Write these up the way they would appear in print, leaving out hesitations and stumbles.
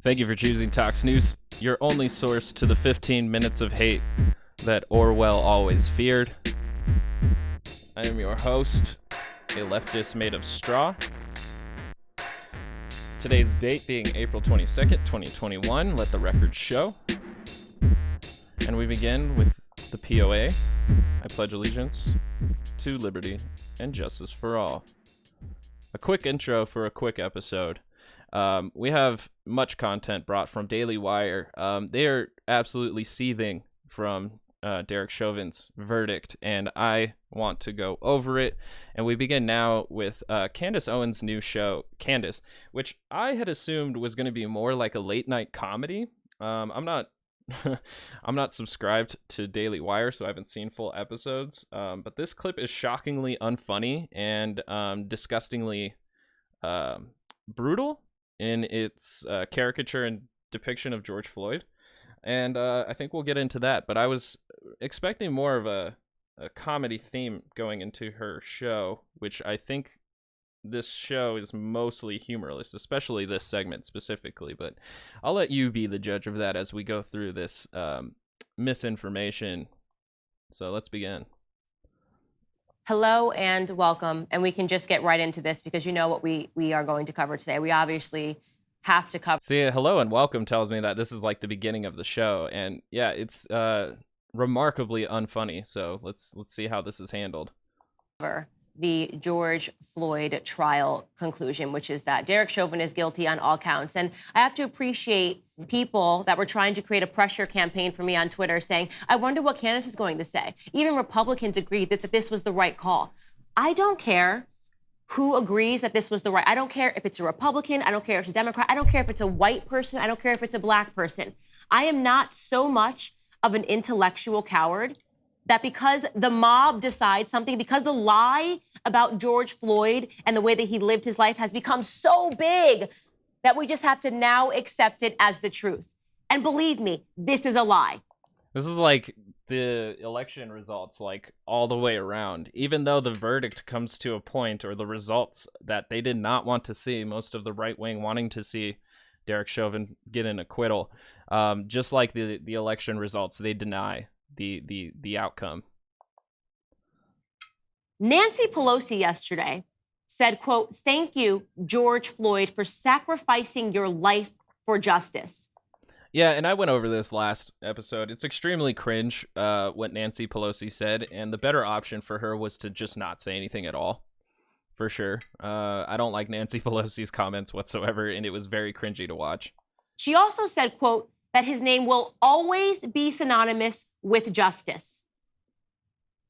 Thank you for choosing Tox News, your only source to the 15 minutes of hate that Orwell always feared. I am your host, a leftist made of straw. Today's date being April 22nd, 2021. Let the record show. And we begin with the POA. I pledge allegiance to liberty and justice for all. A quick intro for a quick episode. We have much content brought from Daily Wire. They are absolutely seething from Derek Chauvin's verdict, and I want to go over it. And we begin now with Candace Owens' new show, Candace, which I had assumed was going to be more like a late night comedy. I'm not I'm not subscribed to Daily Wire, so I haven't seen full episodes. But this clip is shockingly unfunny and disgustingly brutal in its caricature and depiction of George Floyd. And I think we'll get into that. But I was expecting more of a comedy theme going into her show, which I think this show is mostly humorless, especially this segment specifically. But I'll let you be the judge of that as we go through this misinformation. So let's begin. Hello and welcome, and we can just get right into this because you know what we are going to cover today. We obviously have to cover. See, hello and welcome tells me that this is like the beginning of the show, and yeah, it's remarkably unfunny. So let's see how this is handled. The George Floyd trial conclusion, which is that Derek Chauvin is guilty on all counts. And I have to appreciate people that were trying to create a pressure campaign for me on Twitter saying, I wonder what Candace is going to say. Even Republicans agreed that this was the right call. I don't care who agrees that this was the right. I don't care if it's a Republican. I don't care if it's a Democrat. I don't care if it's a white person. I don't care if it's a black person. I am not so much of an intellectual coward that because the mob decides something, because the lie about George Floyd and the way that he lived his life has become so big that we just have to now accept it as the truth. And believe me, this is a lie. This is like the election results, like all the way around. Even though the verdict comes to a point, or the results that they did not want to see, most of the right wing wanting to see Derek Chauvin get an acquittal, just like the election results, they deny the outcome. Nancy Pelosi yesterday said, quote, "Thank you, George Floyd, for sacrificing your life for justice." Yeah, and I went over this last episode. It's extremely cringe what Nancy Pelosi said, and the better option for her was to just not say anything at all, for sure. I don't like Nancy Pelosi's comments whatsoever, and it was very cringy to watch. She also said, quote, that his name will always be synonymous with justice.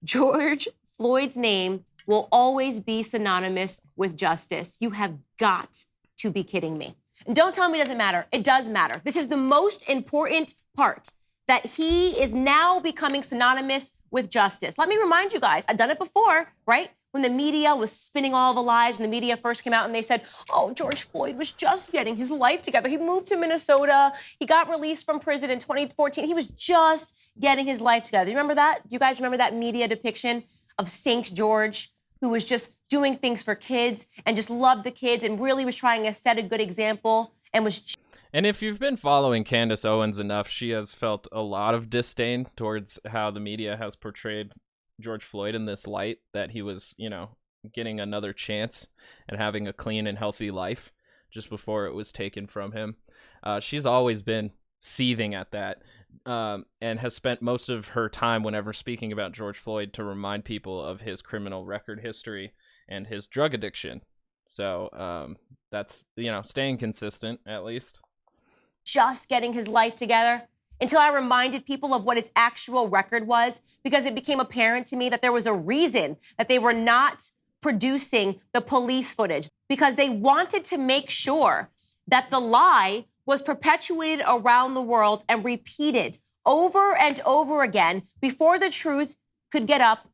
George Floyd's name will always be synonymous with justice. You have got to be kidding me. And don't tell me it doesn't matter. It does matter. This is the most important part, that he is now becoming synonymous with justice. Let me remind you guys, I've done it before, right? When the media was spinning all the lies, when the media first came out and they said, oh, George Floyd was just getting his life together. He moved to Minnesota. He got released from prison in 2014. He was just getting his life together. You remember that? Do you guys remember that media depiction of St. George, who was just doing things for kids and just loved the kids and really was trying to set a good example and was... And if you've been following Candace Owens enough, she has felt a lot of disdain towards how the media has portrayed George Floyd in this light, that he was, getting another chance and having a clean and healthy life just before it was taken from him. She's always been seething at that and has spent most of her time whenever speaking about George Floyd to remind people of his criminal record history and his drug addiction. So that's, staying consistent at least. Just getting his life together. Until I reminded people of what his actual record was, because it became apparent to me that there was a reason that they were not producing the police footage, because they wanted to make sure that the lie was perpetuated around the world and repeated over and over again before the truth could get up.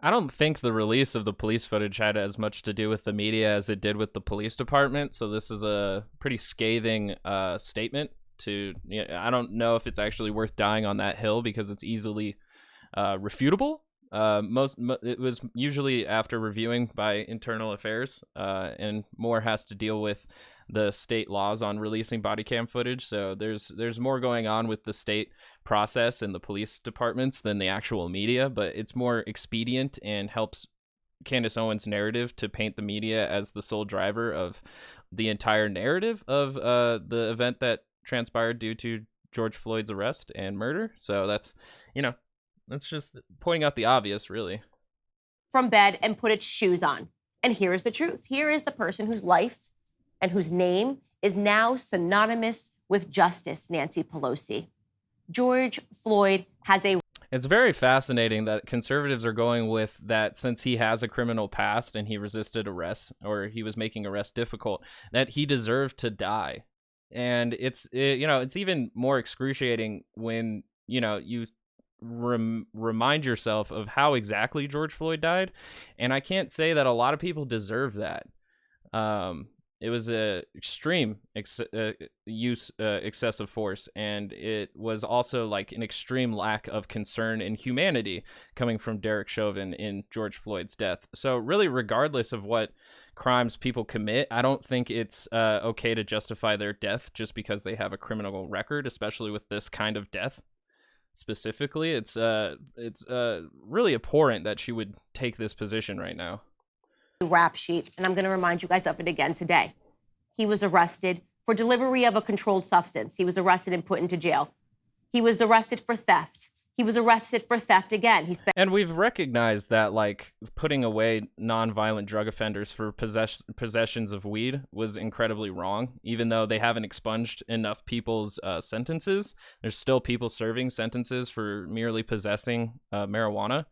I don't think the release of the police footage had as much to do with the media as it did with the police department. So this is a pretty scathing statement. I don't know if it's actually worth dying on that hill, because it's easily refutable, It was usually after reviewing by internal affairs, and more has to deal with the state laws on releasing body cam footage. So there's more going on with the state process and the police departments than the actual media, but it's more expedient and helps Candace Owens' narrative to paint the media as the sole driver of the entire narrative of the event that transpired due to George Floyd's arrest and murder. So that's just pointing out the obvious, really. From bed and put its shoes on. And here is the truth. Here is the person whose life and whose name is now synonymous with justice, Nancy Pelosi. George Floyd has a... It's very fascinating that conservatives are going with that since he has a criminal past and he resisted arrest, or he was making arrest difficult, that he deserved to die. And it's even more excruciating when, you remind yourself of how exactly George Floyd died. And I can't say that a lot of people deserve that. It was a extreme excessive force, and it was also like an extreme lack of concern and humanity coming from Derek Chauvin in George Floyd's death. So really, regardless of what crimes people commit, I don't think it's okay to justify their death just because they have a criminal record, especially with this kind of death. Specifically, it's really abhorrent that she would take this position right now. Rap sheet, and I'm going to remind you guys of it again today. He was arrested for delivery of a controlled substance. He was arrested and put into jail. He was arrested for theft. He was arrested for theft again. And we've recognized that, like, putting away nonviolent drug offenders for possessions of weed was incredibly wrong. Even though they haven't expunged enough people's sentences, there's still people serving sentences for merely possessing marijuana.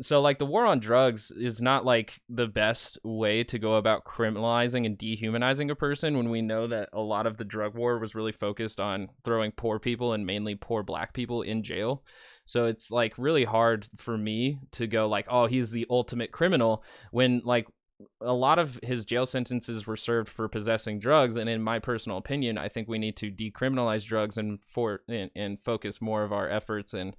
So like the war on drugs is not like the best way to go about criminalizing and dehumanizing a person when we know that a lot of the drug war was really focused on throwing poor people and mainly poor black people in jail. So it's like really hard for me to go like, oh, he's the ultimate criminal when like a lot of his jail sentences were served for possessing drugs. And in my personal opinion, I think we need to decriminalize drugs and focus more of our efforts and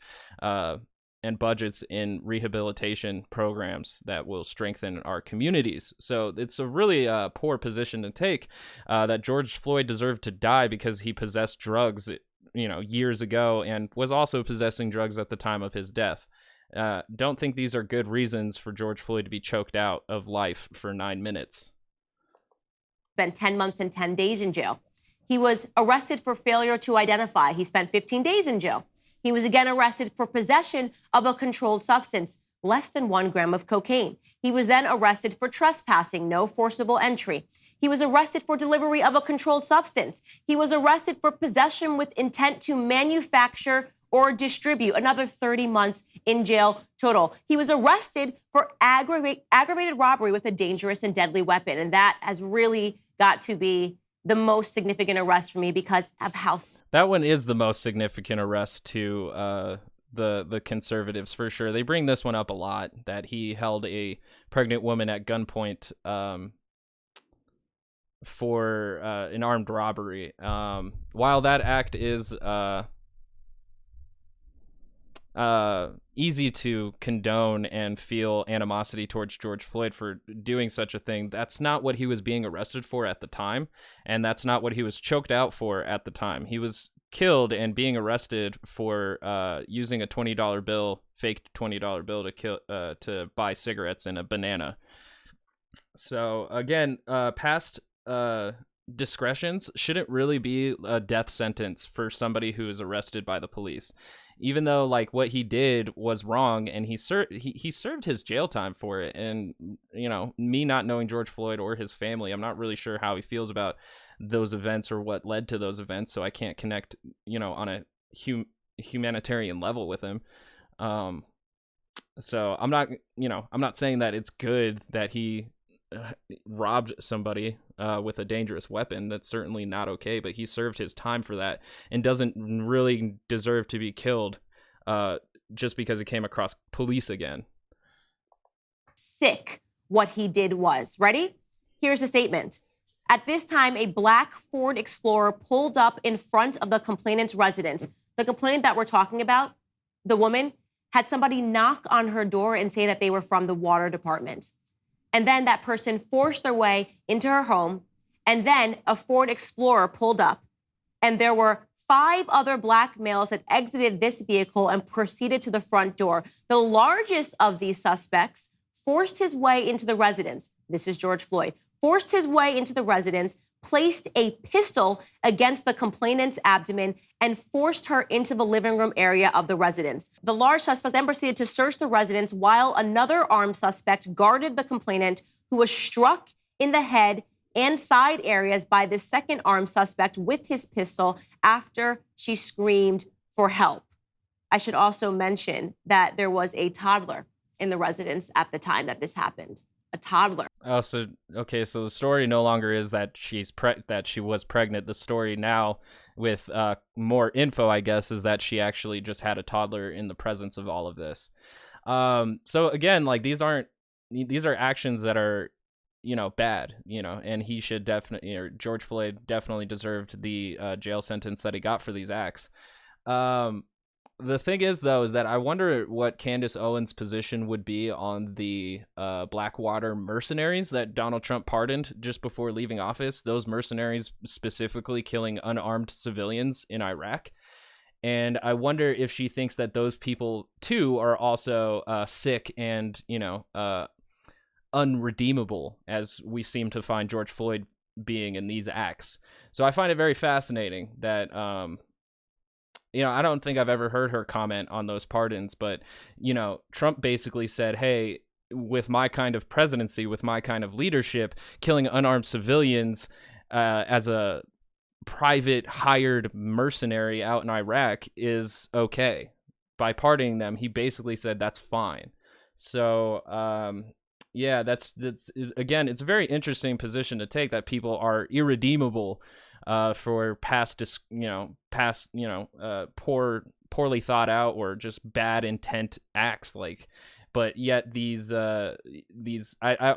budgets in rehabilitation programs that will strengthen our communities. So it's a really poor position to take, that George Floyd deserved to die because he possessed drugs, years ago, and was also possessing drugs at the time of his death. Don't think these are good reasons for George Floyd to be choked out of life for 9 minutes. Spent 10 months and 10 days in jail. He was arrested for failure to identify. He spent 15 days in jail. He was again arrested for possession of a controlled substance, less than 1 gram of cocaine. He was then arrested for trespassing, no forcible entry. He was arrested for delivery of a controlled substance. He was arrested for possession with intent to manufacture or distribute, another 30 months in jail total. He was arrested for aggravated robbery with a dangerous and deadly weapon. And that has really got to be the most significant arrest for me because of how... That one is the most significant arrest to the conservatives, for sure. They bring this one up a lot, that he held a pregnant woman at gunpoint for an armed robbery. While that act is easy to condone and feel animosity towards George Floyd for doing such a thing, that's not what he was being arrested for at the time, and that's not what he was choked out for at the time. He was killed and being arrested for using a $20 bill, fake $20 bill to buy cigarettes and a banana. So again, past discretions shouldn't really be a death sentence for somebody who is arrested by the police. Even though like what he did was wrong, and he served his jail time for it. And me not knowing George Floyd or his family, I'm not really sure how he feels about those events or what led to those events. So I can't connect, on a humanitarian level with him. So I'm not saying that it's good that he robbed somebody with a dangerous weapon. That's certainly not okay, but he served his time for that and doesn't really deserve to be killed just because he came across police again. Sick what he did was. Ready? Here's a statement. At this time, a black Ford Explorer pulled up in front of the complainant's residence. The complainant that we're talking about, the woman, had somebody knock on her door and say that they were from the water department. And then that person forced their way into her home. And then a Ford Explorer pulled up. And there were 5 other black males that exited this vehicle and proceeded to the front door. The largest of these suspects forced his way into the residence. This is George Floyd. Forced his way into the residence, placed a pistol against the complainant's abdomen, and forced her into the living room area of the residence. The large suspect then proceeded to search the residence while another armed suspect guarded the complainant, who was struck in the head and side areas by the second armed suspect with his pistol after she screamed for help. I should also mention that there was a toddler in the residence at the time that this happened. A toddler. Oh, so okay, so the story no longer is that that she was pregnant. The story now, with more info, I guess, is that she actually just had a toddler in the presence of all of this. So again, like these are actions that are, bad, and he should definitely, George Floyd definitely deserved the jail sentence that he got for these acts. The thing is, though, is that I wonder what Candace Owens' position would be on the Blackwater mercenaries that Donald Trump pardoned just before leaving office. Those mercenaries specifically killing unarmed civilians in Iraq. And I wonder if she thinks that those people, too, are also sick and, unredeemable, as we seem to find George Floyd being in these acts. So I find it very fascinating that... I don't think I've ever heard her comment on those pardons, but, Trump basically said, hey, with my kind of presidency, with my kind of leadership, killing unarmed civilians as a private hired mercenary out in Iraq is okay. By pardoning them, he basically said that's fine. So, that's again, it's a very interesting position to take, that people are irredeemable for poorly thought out or just bad intent acts, but yet these I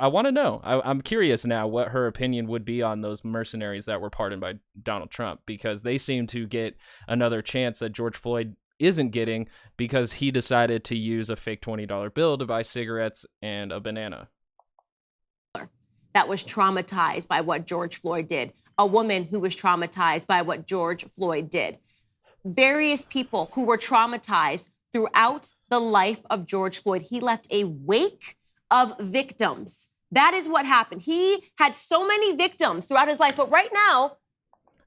want to know. I'm curious now what her opinion would be on those mercenaries that were pardoned by Donald Trump, because they seem to get another chance that George Floyd isn't getting, because he decided to use a fake $20 bill to buy cigarettes and a banana. That was traumatized by what George Floyd did. A woman who was traumatized by what George Floyd did. Various people who were traumatized throughout the life of George Floyd. He left a wake of victims. That is what happened. He had so many victims throughout his life, but right now...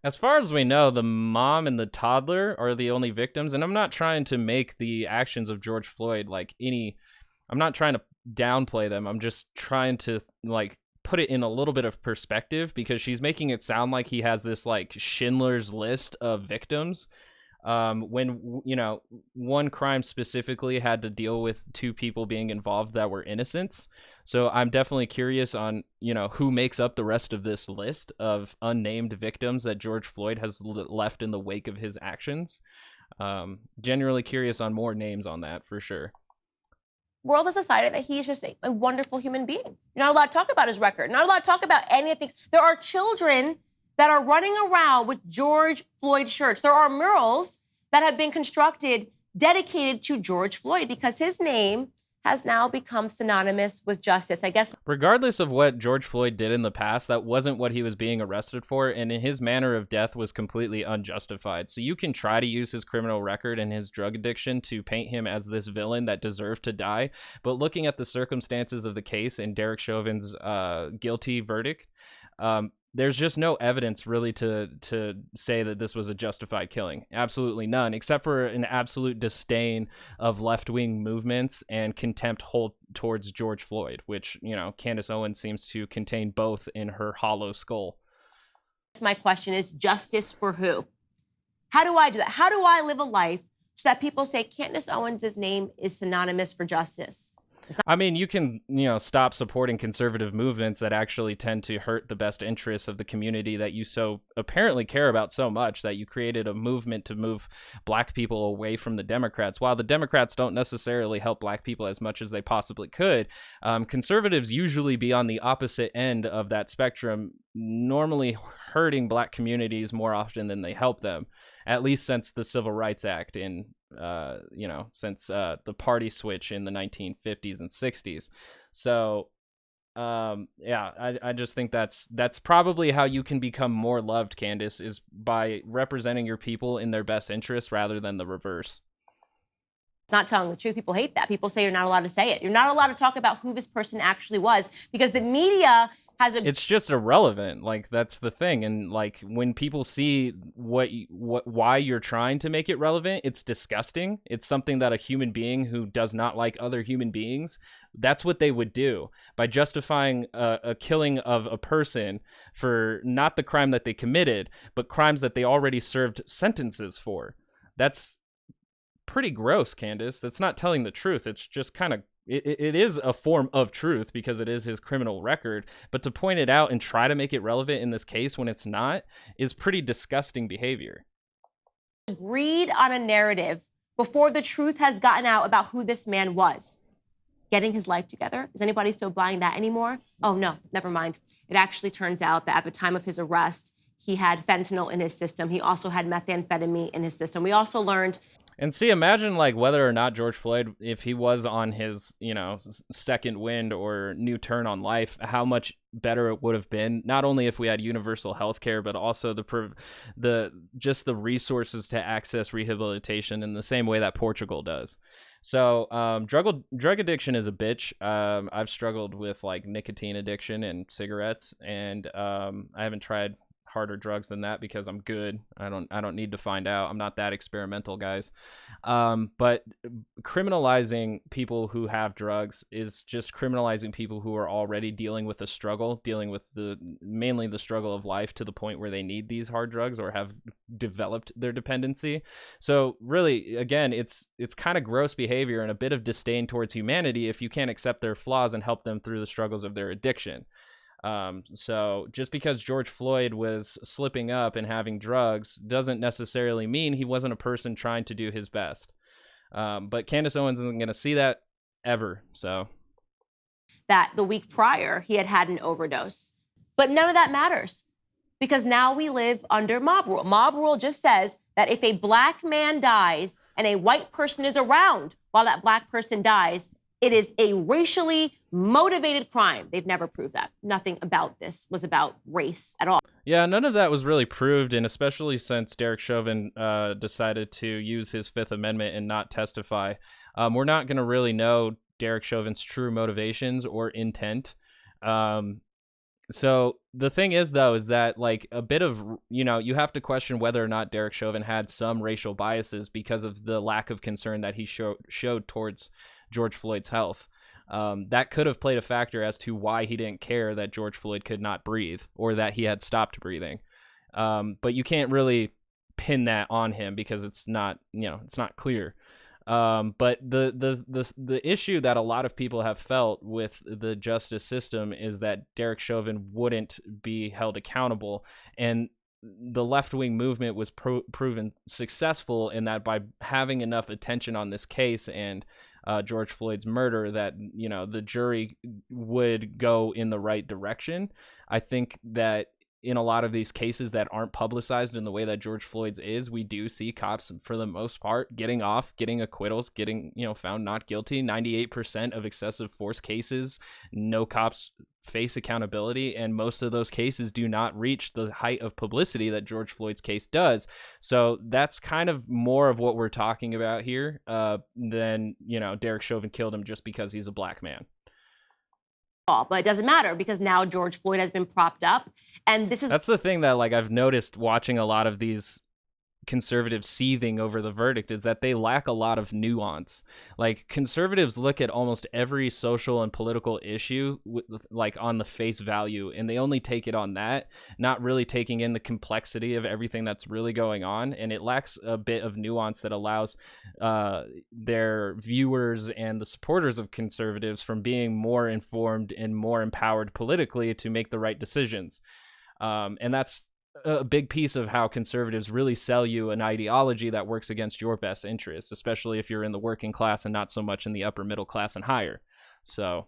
As far as we know, the mom and the toddler are the only victims, and I'm not trying to make the actions of George Floyd I'm not trying to downplay them. I'm just trying to, put it in a little bit of perspective, because she's making it sound like he has this Schindler's List of victims, when one crime specifically had to deal with 2 people being involved that were innocents. So I'm definitely curious on who makes up the rest of this list of unnamed victims that George Floyd has left in the wake of his actions. Genuinely curious on more names on that, for sure. World has decided that he's just a wonderful human being. You're not allowed to talk about his record. Not allowed to talk about any of things. There are children that are running around with George Floyd shirts. There are murals that have been constructed dedicated to George Floyd, because his name has now become synonymous with justice, I guess. Regardless of what George Floyd did in the past, that wasn't what he was being arrested for, and his manner of death was completely unjustified. So you can try to use his criminal record and his drug addiction to paint him as this villain that deserved to die, but looking at the circumstances of the case and Derek Chauvin's guilty verdict, there's just no evidence really to say that this was a justified killing. Absolutely none, except for an absolute disdain of left-wing movements and contempt towards George Floyd, which, Candace Owens seems to contain both in her hollow skull. My question is, justice for who? How do I do that? How do I live a life so that people say Candace Owens' name is synonymous for justice? I mean, you can, stop supporting conservative movements that actually tend to hurt the best interests of the community that you so apparently care about so much, that you created a movement to move black people away from the Democrats. While the Democrats don't necessarily help black people as much as they possibly could, conservatives usually be on the opposite end of that spectrum, normally hurting black communities more often than they help them. at least since the Civil Rights Act in since the party switch in the 1950s and 60s. So I just think that's probably how you can become more loved, Candace, is by representing your people in their best interests rather than the reverse. It's not telling the truth. People hate that. People say you're not allowed to say it. You're not allowed to talk about who this person actually was because the media has it's just irrelevant. Like, that's the thing. And like, when people see why you're trying to make it relevant, it's disgusting. It's something that a human being who does not like other human beings, that's what they would do by justifying a killing of a person for not the crime that they committed, but crimes that they already served sentences for. That's pretty gross, Candace. That's not telling the truth. It's just kind of it is a form of truth because it is his criminal record, but to point it out and try to make it relevant in this case when it's not is pretty disgusting behavior. Agreed on a narrative before the truth has gotten out about who this man was. Getting his life together. Is anybody still buying that anymore? Oh no, never mind. It actually turns out that at the time of his arrest, he had fentanyl in his system. He also had methamphetamine in his system. We also learned. And see, imagine like whether or not George Floyd, if he was on his, second wind or new turn on life, how much better it would have been. Not only if we had universal health care, but also the resources to access rehabilitation in the same way that Portugal does. So drug addiction is a bitch. I've struggled with like nicotine addiction and cigarettes, and I haven't tried harder drugs than that because I'm good. I don't need to find out. I'm not that experimental, guys. But criminalizing people who have drugs is just criminalizing people who are already dealing with a struggle, dealing with mainly the struggle of life to the point where they need these hard drugs or have developed their dependency. So really, again, it's kind of gross behavior and a bit of disdain towards humanity if you can't accept their flaws and help them through the struggles of their addiction. So just because George Floyd was slipping up and having drugs doesn't necessarily mean he wasn't a person trying to do his best. But Candace Owens isn't going to see that ever. So that the week prior he had an overdose, but none of that matters because now we live under mob rule. Mob rule just says that if a black man dies and a white person is around while that black person dies, it is a racially motivated crime. They've never proved that. Nothing about this was about race at all. Yeah, none of that was really proved, and especially since Derek Chauvin decided to use his Fifth Amendment and not testify. We're not going to really know Derek Chauvin's true motivations or intent. So the thing is, though, is that like a bit of, you have to question whether or not Derek Chauvin had some racial biases because of the lack of concern that he showed towards George Floyd's health. That could have played a factor as to why he didn't care that George Floyd could not breathe or that he had stopped breathing. But you can't really pin that on him because it's not clear. But the issue that a lot of people have felt with the justice system is that Derek Chauvin wouldn't be held accountable, and the left-wing movement was proven successful in that by having enough attention on this case and George Floyd's murder that, the jury would go in the right direction. I think that in a lot of these cases that aren't publicized in the way that George Floyd's is, we do see cops, for the most part, getting off, getting acquittals, getting, found not guilty. 98% of excessive force cases, no cops face accountability, and most of those cases do not reach the height of publicity that George Floyd's case does. So that's kind of more of what we're talking about here than, Derek Chauvin killed him just because he's a black man. But it doesn't matter because now George Floyd has been propped up, and that's the thing that like I've noticed watching a lot of these conservatives seething over the verdict is that they lack a lot of nuance. Like, conservatives look at almost every social and political issue like on the face value, and they only take it on that, not really taking in the complexity of everything that's really going on. And it lacks a bit of nuance that allows their viewers and the supporters of conservatives from being more informed and more empowered politically to make the right decisions. And that's a big piece of how conservatives really sell you an ideology that works against your best interests, especially if you're in the working class and not so much in the upper middle class and higher. So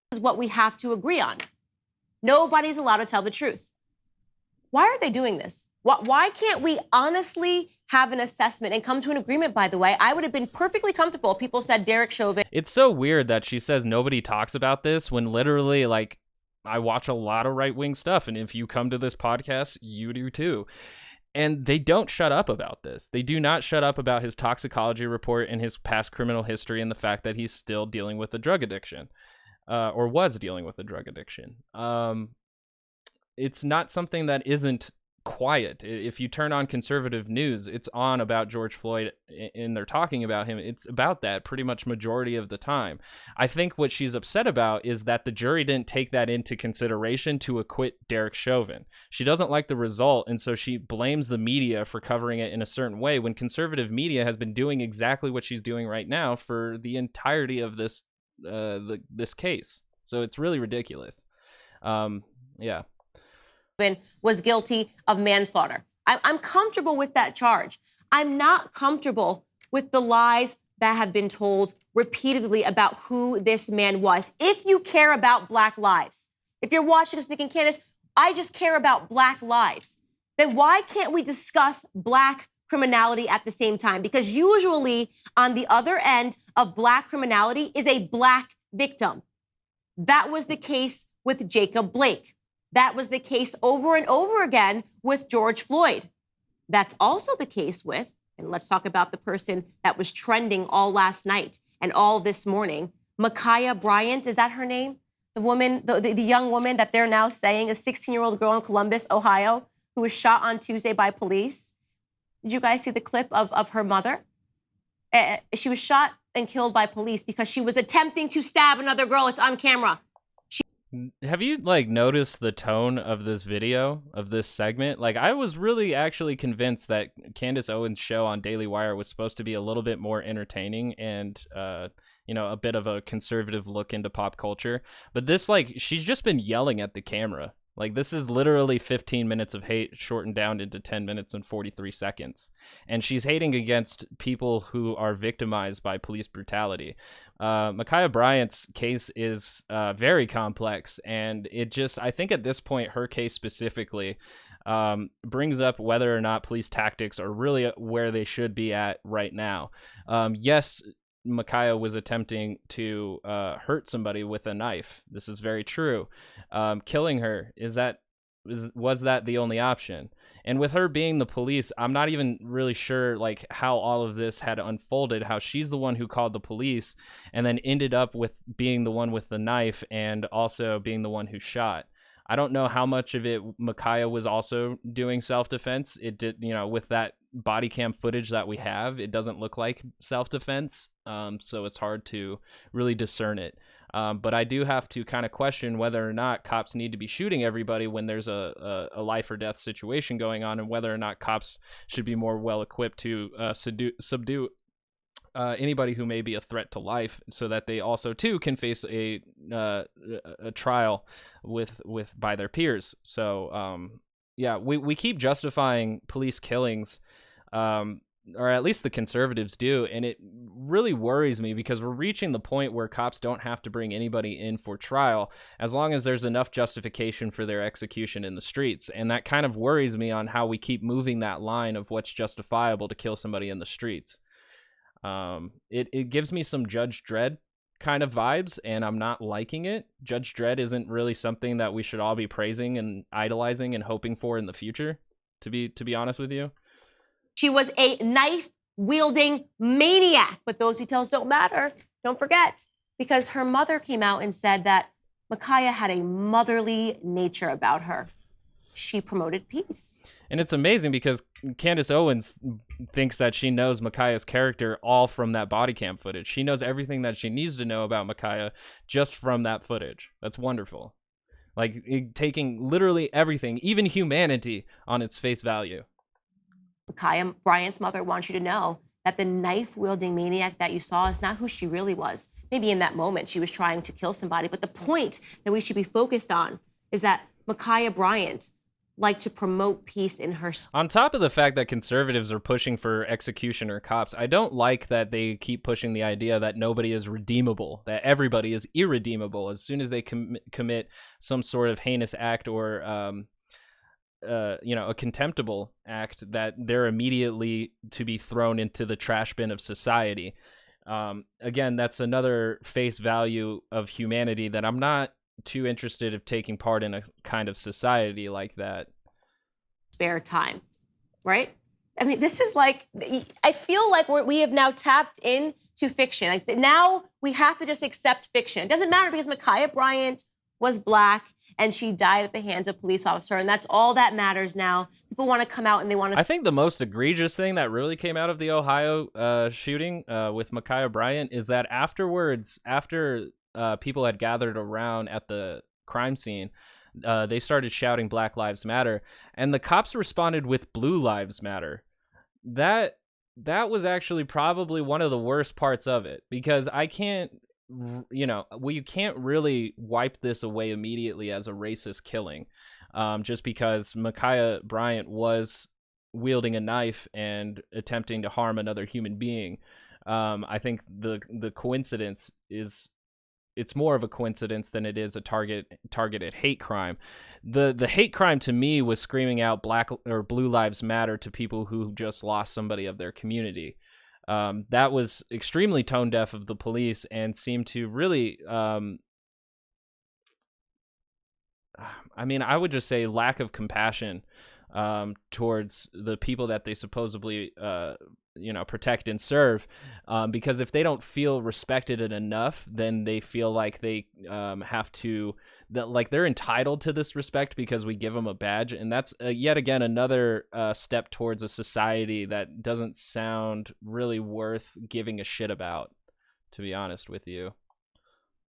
this is what we have to agree on. Nobody's allowed to tell the truth. Why are they doing this? Why can't we honestly have an assessment and come to an agreement, by the way? I would have been perfectly comfortable if people said Derek Chauvin. It's so weird that she says nobody talks about this when literally, like, I watch a lot of right-wing stuff, and if you come to this podcast, you do too. And they don't shut up about this. They do not shut up about his toxicology report and his past criminal history and the fact that he's still dealing with a drug addiction, or was dealing with a drug addiction. It's not something that isn't quiet. If you turn on conservative news, it's on about George Floyd and they're talking about him. It's about that pretty much majority of the time. I think what she's upset about is that the jury didn't take that into consideration to acquit Derek Chauvin. She doesn't like the result, and so she blames the media for covering it in a certain way when conservative media has been doing exactly what she's doing right now for the entirety of this this case. So it's really ridiculous. Yeah. Was guilty of manslaughter. I'm comfortable with that charge. I'm not comfortable with the lies that have been told repeatedly about who this man was. If you care about Black lives, if you're watching us thinking, Candace, I just care about Black lives, then why can't we discuss Black criminality at the same time? Because usually on the other end of Black criminality is a Black victim. That was the case with Jacob Blake. That was the case over and over again with George Floyd. That's also the case with, and let's talk about the person that was trending all last night and all this morning, Makaya Bryant, is that her name? The woman, the young woman that they're now saying, a 16-year-old girl in Columbus, Ohio, who was shot on Tuesday by police. Did you guys see the clip of her mother? She was shot and killed by police because she was attempting to stab another girl. It's on camera. Have you noticed the tone of this video, of this segment? I was really actually convinced that Candace Owens' show on Daily Wire was supposed to be a little bit more entertaining and a bit of a conservative look into pop culture. But this, she's just been yelling at the camera. This is literally 15 minutes of hate shortened down into 10 minutes and 43 seconds. And she's hating against people who are victimized by police brutality. Makaya Bryant's case is very complex. And I think at this point, her case specifically brings up whether or not police tactics are really where they should be at right now. Yes, Makaya was attempting to hurt somebody with a knife. This is very true. Killing her, was that the only option? And with her being the police, I'm not even really sure how all of this had unfolded, how she's the one who called the police and then ended up with being the one with the knife and also being the one who shot. I don't know how much of it Makaya was also doing self-defense. It did, with that body cam footage that we have, it doesn't look like self-defense. So it's hard to really discern it. But I do have to kind of question whether or not cops need to be shooting everybody when there's a life or death situation going on, and whether or not cops should be more well equipped to subdue anybody who may be a threat to life, so that they also too can face a trial by their peers. So we keep justifying police killings, or at least the conservatives do, and it really worries me because we're reaching the point where cops don't have to bring anybody in for trial as long as there's enough justification for their execution in the streets. And that kind of worries me on how we keep moving that line of what's justifiable to kill somebody in the streets. It gives me some Judge Dredd kind of vibes, and I'm not liking it. Judge Dredd isn't really something that we should all be praising and idolizing and hoping for in the future, to be honest with you. She was a knife-wielding maniac, but those details don't matter. Don't forget, because her mother came out and said that Makaya had a motherly nature about her. She promoted peace. And it's amazing because Candace Owens thinks that she knows Makaya's character all from that body cam footage. She knows everything that she needs to know about Makaya just from that footage. That's wonderful. Taking literally everything, even humanity, on its face value. Makaya Bryant's mother wants you to know that the knife-wielding maniac that you saw is not who she really was. Maybe in that moment she was trying to kill somebody, but the point that we should be focused on is that Makaya Bryant liked to promote peace in her... On top of the fact that conservatives are pushing for executioner cops, I don't like that they keep pushing the idea that nobody is redeemable, that everybody is irredeemable as soon as they commit some sort of heinous act or a contemptible act, that they're immediately to be thrown into the trash bin of society. Again, that's another face value of humanity that I'm not too interested in taking part in a kind of society like that. Spare time, right? I mean, this is like, I feel like we have now tapped into fiction. Like now we have to just accept fiction. It doesn't matter because Makaya Bryant was Black and she died at the hands of a police officer, and that's all that matters now. People want to come out and they want to... I think the most egregious thing that really came out of the Ohio shooting with Makaya Bryant is that afterwards, after people had gathered around at the crime scene, they started shouting Black Lives Matter, and the cops responded with Blue Lives Matter. That was actually probably one of the worst parts of it, because I can't, you can't really wipe this away immediately as a racist killing, just because Makaya Bryant was wielding a knife and attempting to harm another human being. I think the coincidence is, it's more of a coincidence than it is a targeted hate crime. The hate crime to me was screaming out Black or Blue Lives Matter to people who just lost somebody of their community. That was extremely tone deaf of the police and seemed to really, I would just say lack of compassion towards the people that they supposedly protect and serve, because if they don't feel respected enough, then they feel like they have to, that like they're entitled to this respect because we give them a badge. And that's yet again another step towards a society that doesn't sound really worth giving a shit about, to be honest with you.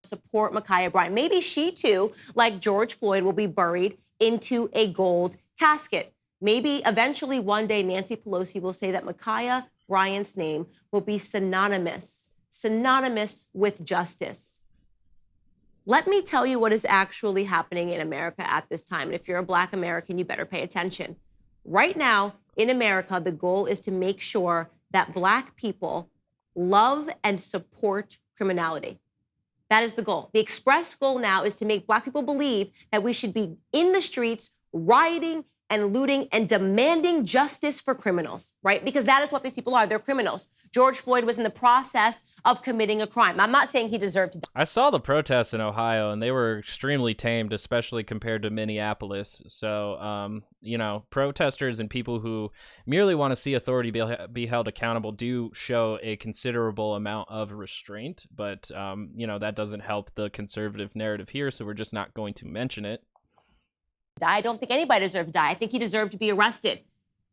Support Makaya Bryant. Maybe she too, like George Floyd, will be buried into a gold casket. Maybe eventually one day Nancy Pelosi will say that Makaya Bryant's name will be synonymous with justice. Let me tell you what is actually happening in America at this time. And if you're a Black American, you better pay attention. Right now in America, the goal is to make sure that Black people love and support criminality. That is the goal. The express goal now is to make Black people believe that we should be in the streets rioting and looting and demanding justice for criminals, right? Because that is what these people are. They're criminals. George Floyd was in the process of committing a crime. I'm not saying he deserved to die. I saw the protests in Ohio, and they were extremely tamed, especially compared to Minneapolis. So, protesters and people who merely want to see authority be held accountable do show a considerable amount of restraint. But, that doesn't help the conservative narrative here, so we're just not going to mention it. I don't think anybody deserved to die. I think he deserved to be arrested.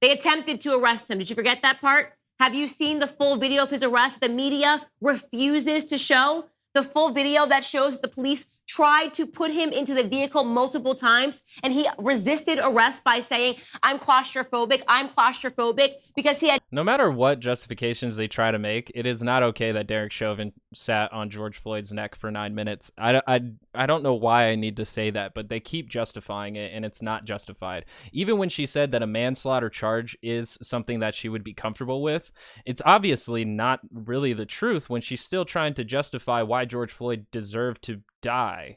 They attempted to arrest him. Did you forget that part? Have you seen the full video of his arrest? The media refuses to show the full video that shows the police tried to put him into the vehicle multiple times, and he resisted arrest by saying, I'm claustrophobic, because he had... No matter what justifications they try to make, it is not okay that Derek Chauvin sat on George Floyd's neck for 9 minutes. I don't know why I need to say that, but they keep justifying it, and it's not justified. Even when she said that a manslaughter charge is something that she would be comfortable with, it's obviously not really the truth when she's still trying to justify why George Floyd deserved to die.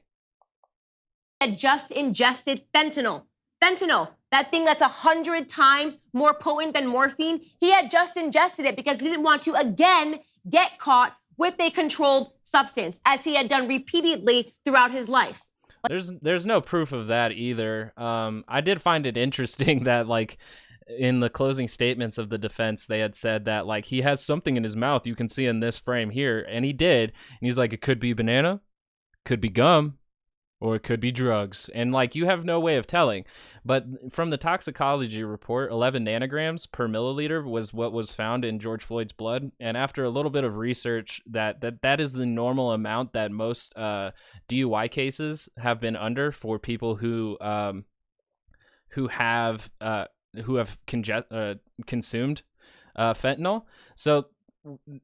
Had just ingested fentanyl. That thing that's 100 times more potent than morphine. He had just ingested it because he didn't want to again get caught with a controlled substance, as he had done repeatedly throughout his life. There's no proof of that either. I did find it interesting that, like, in the closing statements of the defense, they had said that, like, he has something in his mouth you can see in this frame here, and he did. And he's like, it could be banana, could be gum, or it could be drugs. And, like, you have no way of telling. But from the toxicology report, 11 nanograms per milliliter was what was found in George Floyd's blood. And after a little bit of research, that is the normal amount that most DUI cases have been under for people who have consumed fentanyl. So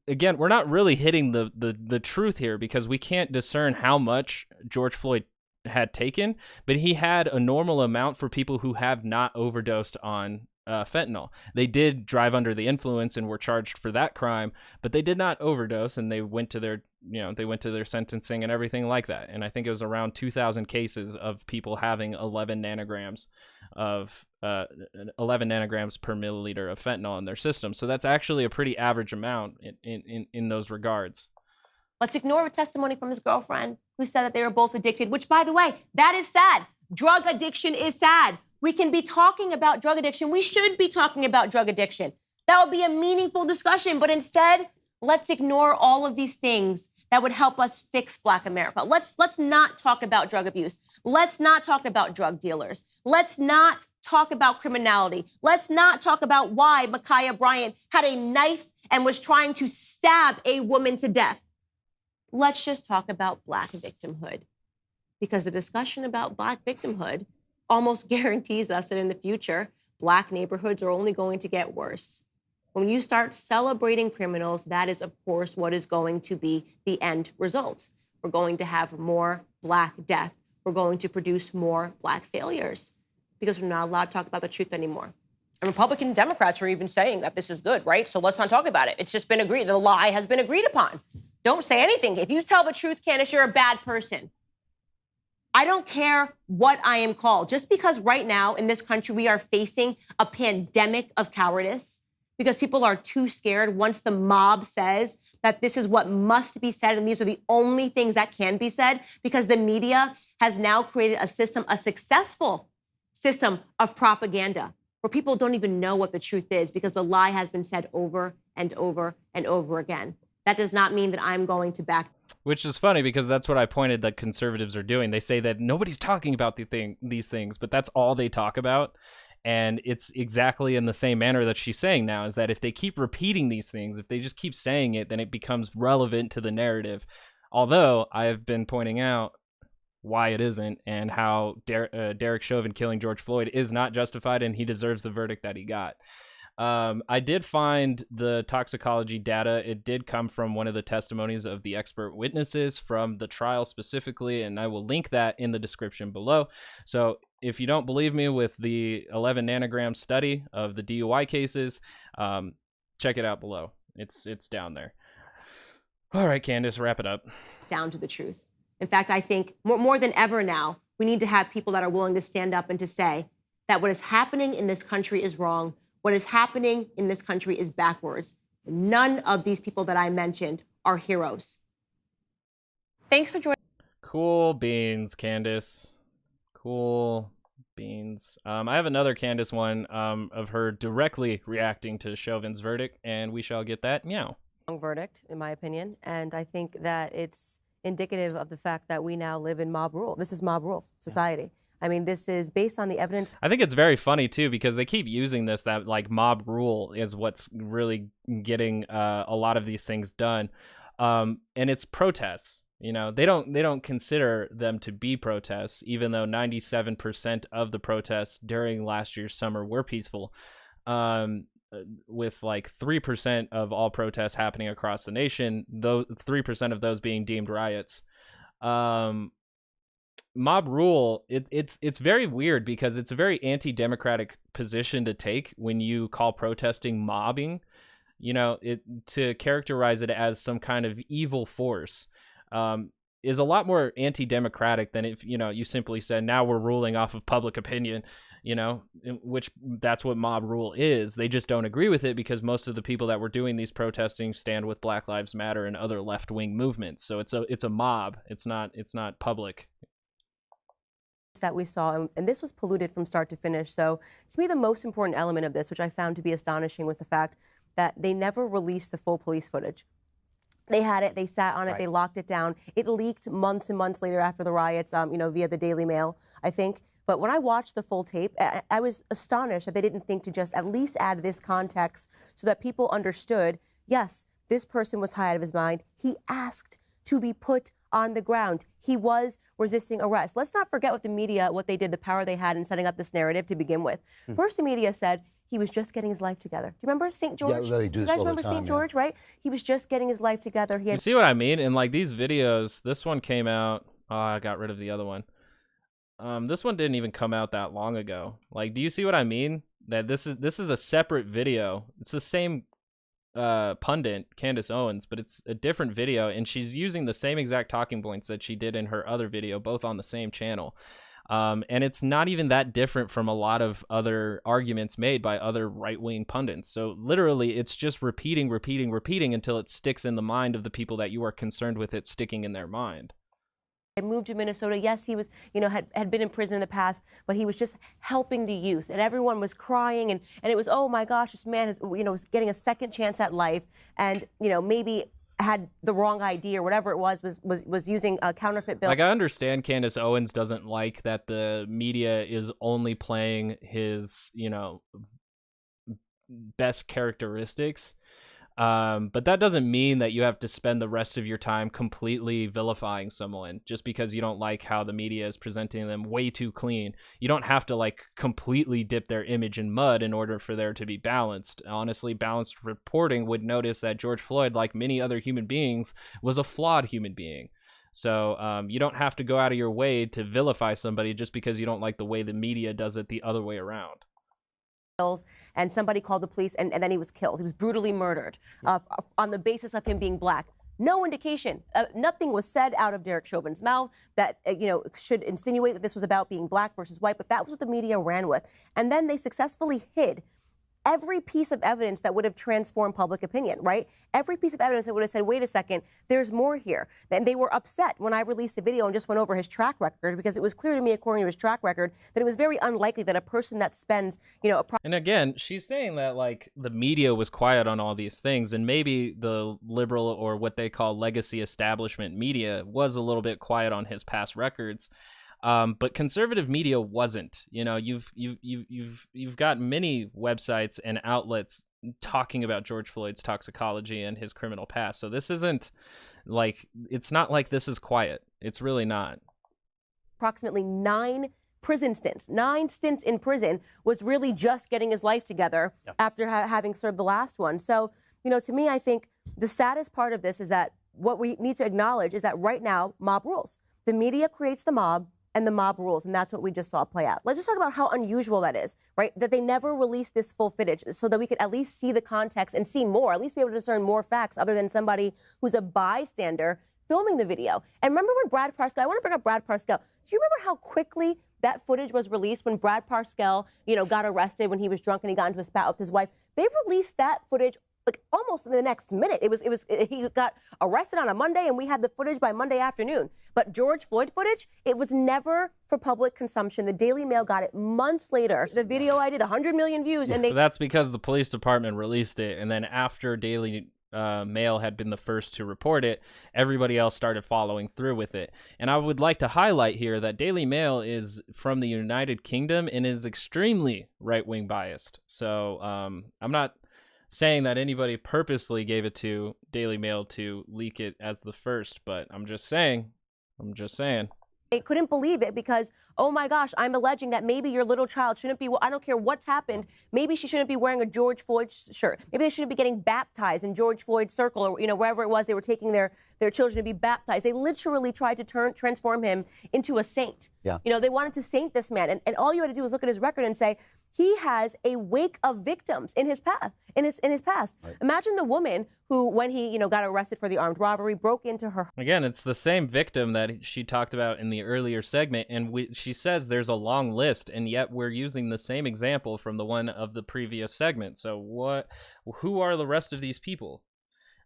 again, we're not really hitting the truth here, because we can't discern how much George Floyd had taken, but he had a normal amount for people who have not overdosed on fentanyl. They did drive under the influence and were charged for that crime, but they did not overdose, and they went to their they went to their sentencing and everything like that. And I think it was around 2,000 cases of people having 11 nanograms per milliliter of fentanyl in their system. So that's actually a pretty average amount in those regards. Let's ignore a testimony from his girlfriend who said that they were both addicted, which, by the way, that is sad. Drug addiction is sad. We can be talking about drug addiction. We should be talking about drug addiction. That would be a meaningful discussion. But instead, let's ignore all of these things that would help us fix Black America. Let's not talk about drug abuse. Let's not talk about drug dealers. Let's not talk about criminality. Let's not talk about why Makaya Bryant had a knife and was trying to stab a woman to death. Let's just talk about Black victimhood, because the discussion about Black victimhood almost guarantees us that in the future, Black neighborhoods are only going to get worse. When you start celebrating criminals, that is, of course, what is going to be the end result. We're going to have more Black death. We're going to produce more Black failures because we're not allowed to talk about the truth anymore. And Republican Democrats are even saying that this is good, right? So let's not talk about it. It's just been agreed. The lie has been agreed upon. Don't say anything. If you tell the truth, Candace, you're a bad person. I don't care what I am called. Just because right now in this country we are facing a pandemic of cowardice because people are too scared once the mob says that this is what must be said and these are the only things that can be said, because the media has now created a system, a successful system of propaganda where people don't even know what the truth is because the lie has been said over and over and over again. That does not mean that I'm going to back. Which is funny because that's what I pointed that conservatives are doing. They say that nobody's talking about these things, but that's all they talk about. And it's exactly in the same manner that she's saying now, is that if they keep repeating these things, if they just keep saying it, then it becomes relevant to the narrative. Although I have been pointing out why it isn't and how Derek Chauvin killing George Floyd is not justified and he deserves the verdict that he got. I did find the toxicology data. It did come from one of the testimonies of the expert witnesses from the trial specifically, and I will link that in the description below. So if you don't believe me with the 11 nanogram study of the DUI cases, check it out below. It's down there. All right, Candace, wrap it up. Down to the truth. In fact, I think more than ever now, we need to have people that are willing to stand up and to say that what is happening in this country is wrong. What is happening in this country is backwards. None of these people that I mentioned are heroes. Thanks for joining. Cool beans, Candace. Cool beans. I have another Candace one of her directly reacting to Chauvin'S verdict, and we shall get that meow. Wrong verdict, in my opinion, and I think that it's indicative of the fact that we now live in mob rule. This is mob rule society. I mean, this is based on the evidence. I think it's very funny, too, because they keep using this, that like mob rule is what's really getting a lot of these things done. And it's protests. You know, they don't consider them to be protests, even though 97% of the protests during last year's summer were peaceful, with like 3% of all protests happening across the nation, though 3% of those being deemed riots. Mob rule, it's very weird because it's a very anti-democratic position to take when you call protesting mobbing. You know, to characterize it as some kind of evil force is a lot more anti-democratic than if, you know, you simply said, now we're ruling off of public opinion, you know, which that's what mob rule is. They just don't agree with it because most of the people that were doing these protesting stand with Black Lives Matter and other left-wing movements. So it's a mob. It's not public. That we saw, and this was polluted from start to finish. So to me, the most important element of this, which I found to be astonishing, was the fact that they never released the full police footage. They had it, they sat on it, they locked it down. It leaked months and months later after the riots, you know, via the Daily Mail, I think. But when I watched the full tape, I was astonished that they didn't think to just at least add this context so that people understood, yes, this person was high out of his mind. He asked to be put on the ground. He was resisting arrest. Let's not forget what the media, what they did, the power they had in setting up this narrative to begin with. First, the media said he was just getting his life together. Do you remember St. George? Yeah, they do. You guys remember St. George, right? He was just getting his life together. He had. You see what I mean? And like these videos, this one came out. Oh, I got rid of the other one. This one didn't even come out that long ago. Like, do you see what I mean? That this is a separate video. It's the same pundit, Candace Owens, but it's a different video, and she's using the same exact talking points that she did in her other video, both on the same channel. And it's not even that different from a lot of other arguments made by other right-wing pundits. So literally, it's just repeating until it sticks in the mind of the people that you are concerned with it sticking in their mind. Moved to Minnesota. Yes, he was, had been in prison in the past, but he was just helping the youth, and everyone was crying, and it was, oh my gosh, this man is, was getting a second chance at life, and maybe had the wrong idea or whatever it was using a counterfeit bill. Like, I understand Candace Owens doesn't like that the media is only playing his, best characteristics. But that doesn't mean that you have to spend the rest of your time completely vilifying someone just because you don't like how the media is presenting them way too clean. You don't have to like completely dip their image in mud in order for there to be balanced. Honestly, balanced reporting would notice that George Floyd, like many other human beings, was a flawed human being. So you don't have to go out of your way to vilify somebody just because you don't like the way the media does it the other way around. And somebody called the police, and then he was killed. He was brutally murdered on the basis of him being black. No indication. Nothing was said out of Derek Chauvin's mouth that should insinuate that this was about being black versus white, but that was what the media ran with. And then they successfully hid every piece of evidence that would have transformed public opinion, right? Every piece of evidence that would have said, wait a second, there's more here. And they were upset when I released a video and just went over his track record, because it was clear to me, according to his track record, that it was very unlikely that a person that spends, And again, she's saying that like the media was quiet on all these things, and maybe the liberal or what they call legacy establishment media was a little bit quiet on his past records. But conservative media wasn't. You've got many websites and outlets talking about George Floyd's toxicology and his criminal past. So this isn't like, it's not like this is quiet. It's really not. Approximately 9 prison stints. 9 stints in prison was really just getting his life together after having served the last one. So, to me, I think the saddest part of this is that what we need to acknowledge is that right now, mob rules. The media creates the mob, and the mob rules, and that's what we just saw play out. Let's just talk about how unusual that is, right? That they never released this full footage so that we could at least see the context and see more, at least be able to discern more facts other than somebody who's a bystander filming the video. And remember when Brad Parscale, I want to bring up Brad Parscale. Do you remember how quickly that footage was released when Brad Parscale, got arrested when he was drunk and he got into a spat with his wife? They released that footage like almost in the next minute. He got arrested on a Monday, and we had the footage by Monday afternoon. But George Floyd footage, it was never for public consumption. The Daily Mail got it months later. The video I did, 100 million views, and that's because the police department released it, and then after Daily Mail had been the first to report it, everybody else started following through with it. And I would like to highlight here that Daily Mail is from the United Kingdom and is extremely right-wing biased. So I'm not saying that anybody purposely gave it to Daily Mail to leak it as the first, but I'm just saying. They couldn't believe it because, oh my gosh, I'm alleging that maybe your little child shouldn't be, I don't care what's happened, maybe she shouldn't be wearing a George Floyd shirt. Maybe they shouldn't be getting baptized in George Floyd's circle, or, wherever it was they were taking their children to be baptized. They literally tried to transform him into a saint. Yeah. They wanted to saint this man. And all you had to do was look at his record and say, he has a wake of victims in his past. Right. Imagine the woman who, when he, got arrested for the armed robbery, broke into her. Again, it's the same victim that she talked about in the earlier segment, and she says there's a long list, and yet we're using the same example from the one of the previous segment. So who are the rest of these people?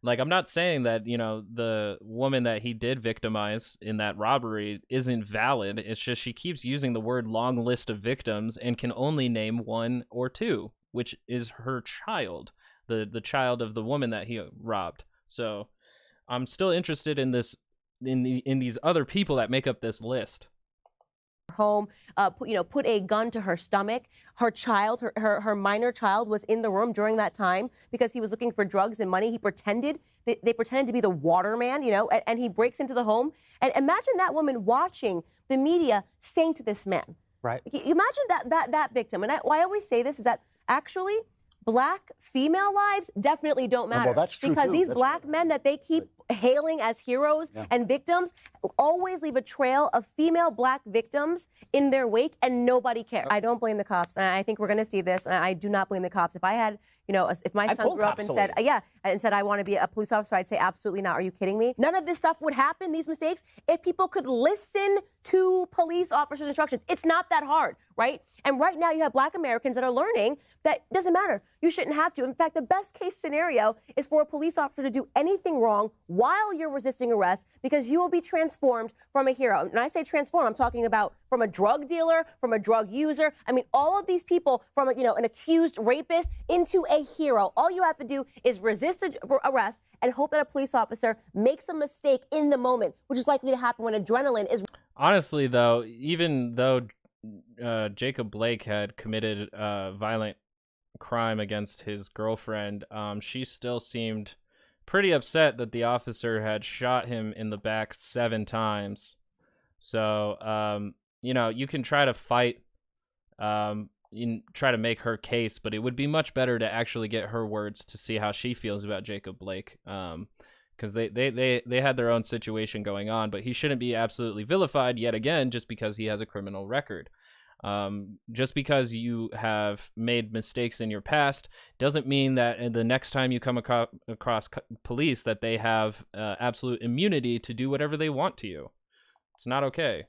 Like, I'm not saying that, the woman that he did victimize in that robbery isn't valid. It's just she keeps using the word long list of victims and can only name 1 or 2, which is her child, the child of the woman that he robbed. So I'm still interested in this, in these other people that make up this list. Home, put a gun to her stomach. Her child, her minor child, was in the room during that time because he was looking for drugs and money. He pretended, they pretended to be the waterman, and he breaks into the home. And imagine that woman watching the media saint this man. Right. Imagine that victim. And why I always say this is that actually Black female lives definitely don't matter. Well, that's true because too. these That's Black right. men that they keep hailing as heroes and victims, always leave a trail of female black victims in their wake, and nobody cares. I don't blame the cops, and I think we're going to see this, and I do not blame the cops. If I had, if my son grew up and said, I want to be a police officer, I'd say absolutely not. Are you kidding me? None of this stuff would happen, these mistakes, if people could listen to police officers' instructions. It's not that hard, right? And right now you have black Americans that are learning that it doesn't matter. You shouldn't have to. In fact, the best case scenario is for a police officer to do anything wrong while you're resisting arrest, because you will be transformed from a hero. And I say transform, I'm talking about from a drug dealer, from a drug user. I mean, all of these people from, an accused rapist into a hero. All you have to do is resist arrest and hope that a police officer makes a mistake in the moment, which is likely to happen when adrenaline is... Honestly, though, even though Jacob Blake had committed violent crime against his girlfriend, she still seemed pretty upset that the officer had shot him in the back 7 times. So, you can try to fight, try to make her case, but it would be much better to actually get her words to see how she feels about Jacob Blake. Because they had their own situation going on, but he shouldn't be absolutely vilified yet again just because he has a criminal record. Just because you have made mistakes in your past doesn't mean that the next time you come across police that they have absolute immunity to do whatever they want to you. It's not okay.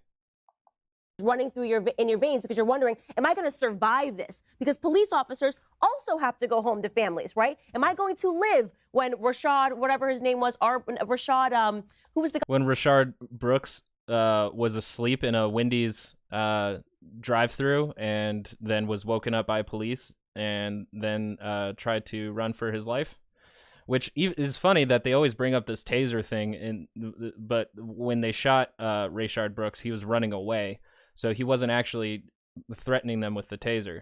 Running through your veins because you're wondering, am I going to survive this? Because police officers also have to go home to families, right? Am I going to live when Rashad, whatever his name was, Rashad, who was the... When Rashard Brooks was asleep in a Wendy's drive-through and then was woken up by police and then tried to run for his life, which is funny that they always bring up this taser thing, but when they shot Rashard Brooks, he was running away, so he wasn't actually threatening them with the taser.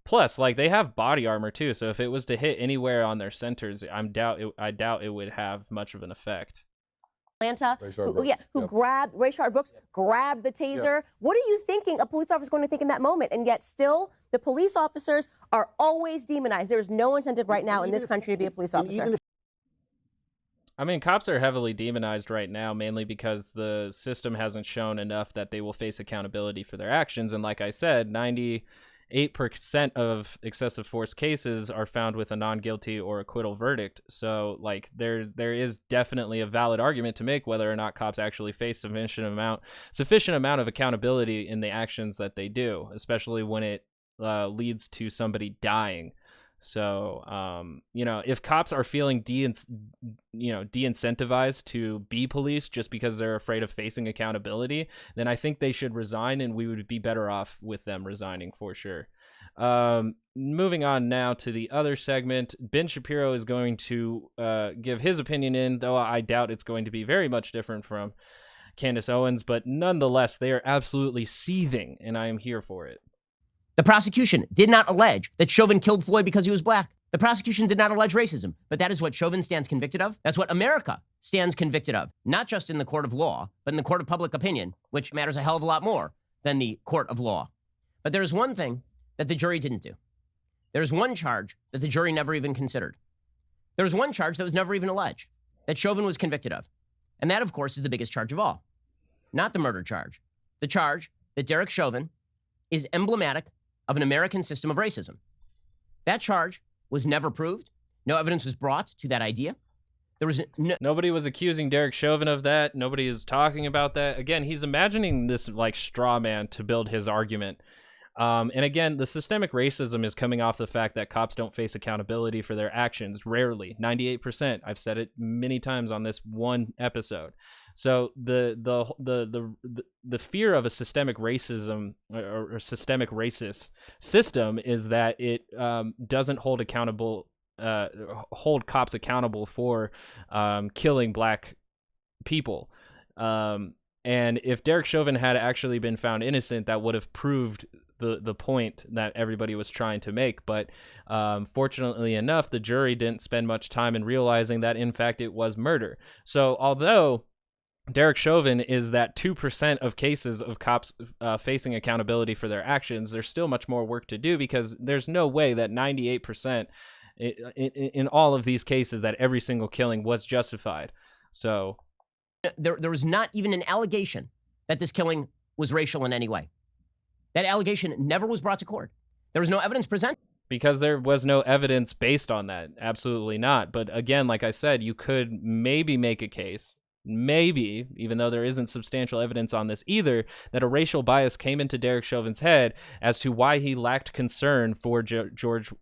Plus, they have body armor too, so if it was to hit anywhere on their centers, I doubt it would have much of an effect. Atlanta, who grabbed Rashard Brooks, grabbed the taser. What are you thinking a police officer is going to think in that moment? And yet still, the police officers are always demonized. There is no incentive right now in this country to be a police officer. I mean, cops are heavily demonized right now, mainly because the system hasn't shown enough that they will face accountability for their actions. And like I said, 98% of excessive force cases are found with a non-guilty or acquittal verdict. So there is definitely a valid argument to make whether or not cops actually face sufficient amount of accountability in the actions that they do, especially when it leads to somebody dying. So, if cops are feeling de-incentivized to be police just because they're afraid of facing accountability, then I think they should resign, and we would be better off with them resigning for sure. Moving on now to the other segment, Ben Shapiro is going to give his opinion in, though I doubt it's going to be very much different from Candace Owens, but nonetheless, they are absolutely seething, and I am here for it. The prosecution did not allege that Chauvin killed Floyd because he was black. The prosecution did not allege racism, but that is what Chauvin stands convicted of. That's what America stands convicted of, not just in the court of law, but in the court of public opinion, which matters a hell of a lot more than the court of law. But there is one thing that the jury didn't do. There's one charge that the jury never even considered. There was one charge that was never even alleged, that Chauvin was convicted of. And that, of course, is the biggest charge of all. Not the murder charge. The charge that Derek Chauvin is emblematic of an American system of racism. That charge was never proved. No evidence was brought to that idea. There was nobody was accusing Derek Chauvin of that. Nobody is talking about that. Again, he's imagining this straw man to build his argument. And again, the systemic racism is coming off the fact that cops don't face accountability for their actions. Rarely, 98%. I've said it many times on this one episode. So the fear of a systemic racism or systemic racist system is that it doesn't hold cops accountable for killing black people. And if Derek Chauvin had actually been found innocent, that would have proved the point that everybody was trying to make. But fortunately enough, the jury didn't spend much time in realizing that, in fact, it was murder. So although Derek Chauvin is that 2% of cases of cops facing accountability for their actions, there's still much more work to do, because there's no way that 98% in all of these cases that every single killing was justified. So There was not even an allegation that this killing was racial in any way. That allegation never was brought to court. There was no evidence presented. because there was no evidence based on that. Absolutely not. But again, like I said, you could maybe make a case, maybe, even though there isn't substantial evidence on this either, that a racial bias came into Derek Chauvin's head as to why he lacked concern for George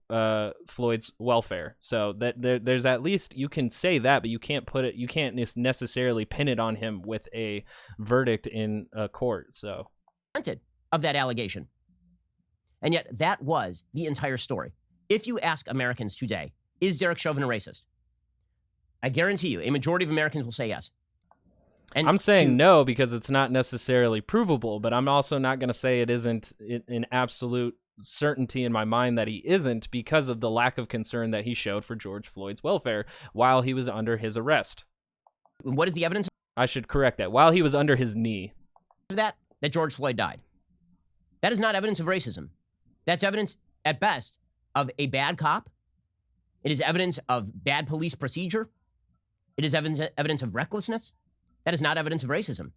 Floyd's welfare. So that there's at least, you can say that, but you can't necessarily pin it on him with a verdict in a court. So Of that allegation. And yet that was the entire story. If you ask Americans today, is Derek Chauvin a racist? I guarantee you, a majority of Americans will say yes. And I'm saying no because it's not necessarily provable, but I'm also not going to say it isn't an absolute certainty in my mind that he isn't, because of the lack of concern that he showed for George Floyd's welfare while he was under his arrest. What is the evidence I should correct that. While he was under his knee. of that George Floyd died? That is not evidence of racism. That's evidence, at best, of a bad cop. It is evidence of bad police procedure. It is evidence of recklessness. That is not evidence of racism.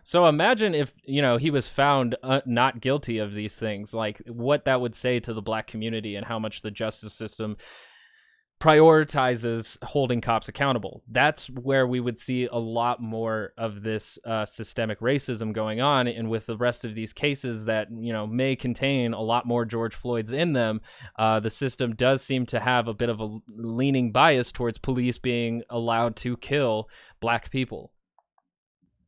So imagine if, he was found not guilty of these things, like what that would say to the black community and how much the justice system prioritizes holding cops accountable. That's where we would see a lot more of this systemic racism going on. And with the rest of these cases that, may contain a lot more George Floyd's in them, the system does seem to have a bit of a leaning bias towards police being allowed to kill black people.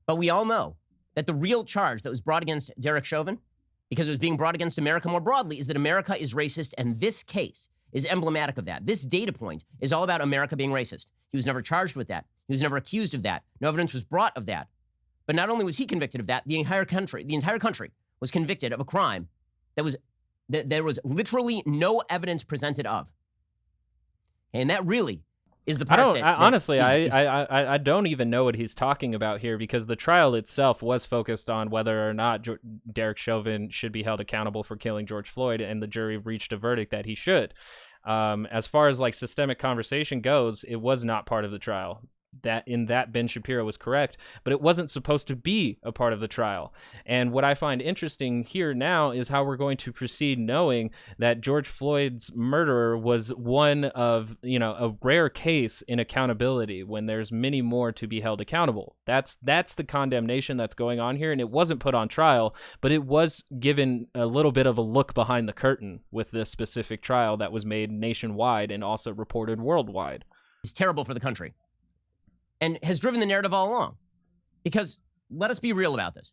But we all know that the real charge that was brought against Derek Chauvin, because it was being brought against America more broadly, is that America is racist, and this case is emblematic of that. This data point is all about America being racist. He was never charged with that. He was never accused of that. No evidence was brought of that. But not only was he convicted of that, the entire country was convicted of a crime that there was literally no evidence presented of. And that really is the part I don't even know what he's talking about here, because the trial itself was focused on whether or not Derek Chauvin should be held accountable for killing George Floyd, and the jury reached a verdict that he should. As far as like systemic conversation goes, it was not part of the trial. That Ben Shapiro was correct, but it wasn't supposed to be a part of the trial. And what I find interesting here now is how we're going to proceed, knowing that George Floyd's murderer was one of, a rare case in accountability when there's many more to be held accountable. That's the condemnation that's going on here. And it wasn't put on trial, but it was given a little bit of a look behind the curtain with this specific trial that was made nationwide and also reported worldwide. It's terrible for the country, and has driven the narrative all along. Because let us be real about this.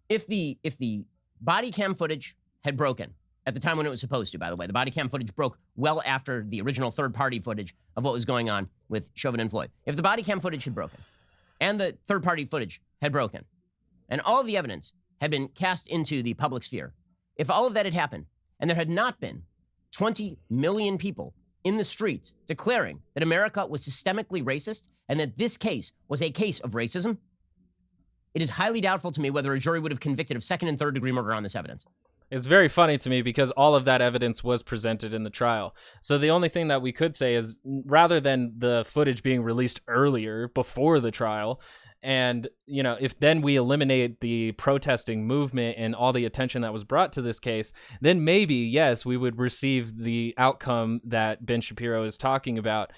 If the body cam footage had broken at the time when it was supposed to, by the way, the body cam footage broke well after the original third-party footage of what was going on with Chauvin and Floyd. If the body cam footage had broken and the third-party footage had broken and all of the evidence had been cast into the public sphere, if all of that had happened and there had not been 20 million people in the streets declaring that America was systemically racist and that this case was a case of racism, it is highly doubtful to me whether a jury would have convicted of second and third degree murder on this evidence. It's very funny to me because all of that evidence was presented in the trial. So the only thing that we could say is, rather than the footage being released earlier before the trial, and, if then we eliminate the protesting movement and all the attention that was brought to this case, then maybe, yes, we would receive the outcome that Ben Shapiro is talking about.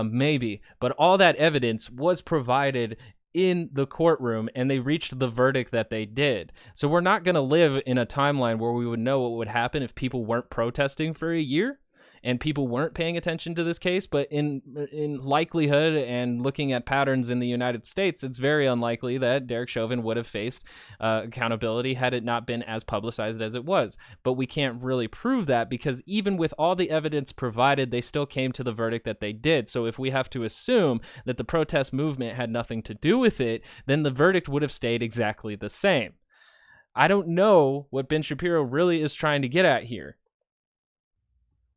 Maybe. But all that evidence was provided in the courtroom, and they reached the verdict that they did. So we're not going to live in a timeline where we would know what would happen if people weren't protesting for a year and people weren't paying attention to this case. But in likelihood, and looking at patterns in the United States, it's very unlikely that Derek Chauvin would have faced accountability had it not been as publicized as it was. But we can't really prove that, because even with all the evidence provided, they still came to the verdict that they did. So if we have to assume that the protest movement had nothing to do with it, then the verdict would have stayed exactly the same. I don't know what Ben Shapiro really is trying to get at here.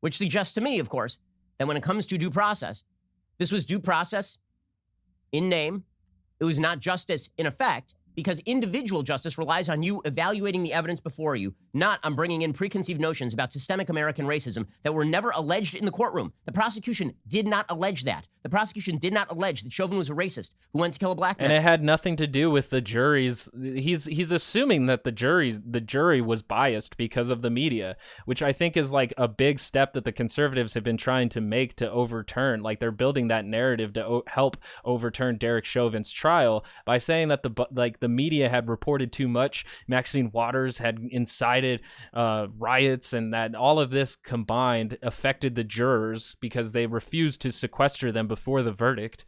Which suggests to me, of course, that when it comes to due process, this was due process in name. It was not justice in effect, because individual justice relies on you evaluating the evidence before you, not on bringing in preconceived notions about systemic American racism that were never alleged in the courtroom. The prosecution did not allege that. The prosecution did not allege that Chauvin was a racist who went to kill a black man. And it had nothing to do with the jury's. He's assuming that the jury was biased because of the media, which I think is like a big step that the conservatives have been trying to make to overturn. Like they're building that narrative to help overturn Derek Chauvin's trial by saying that the media had reported too much. Maxine Waters had incited riots, and that all of this combined affected the jurors because they refused to sequester them before the verdict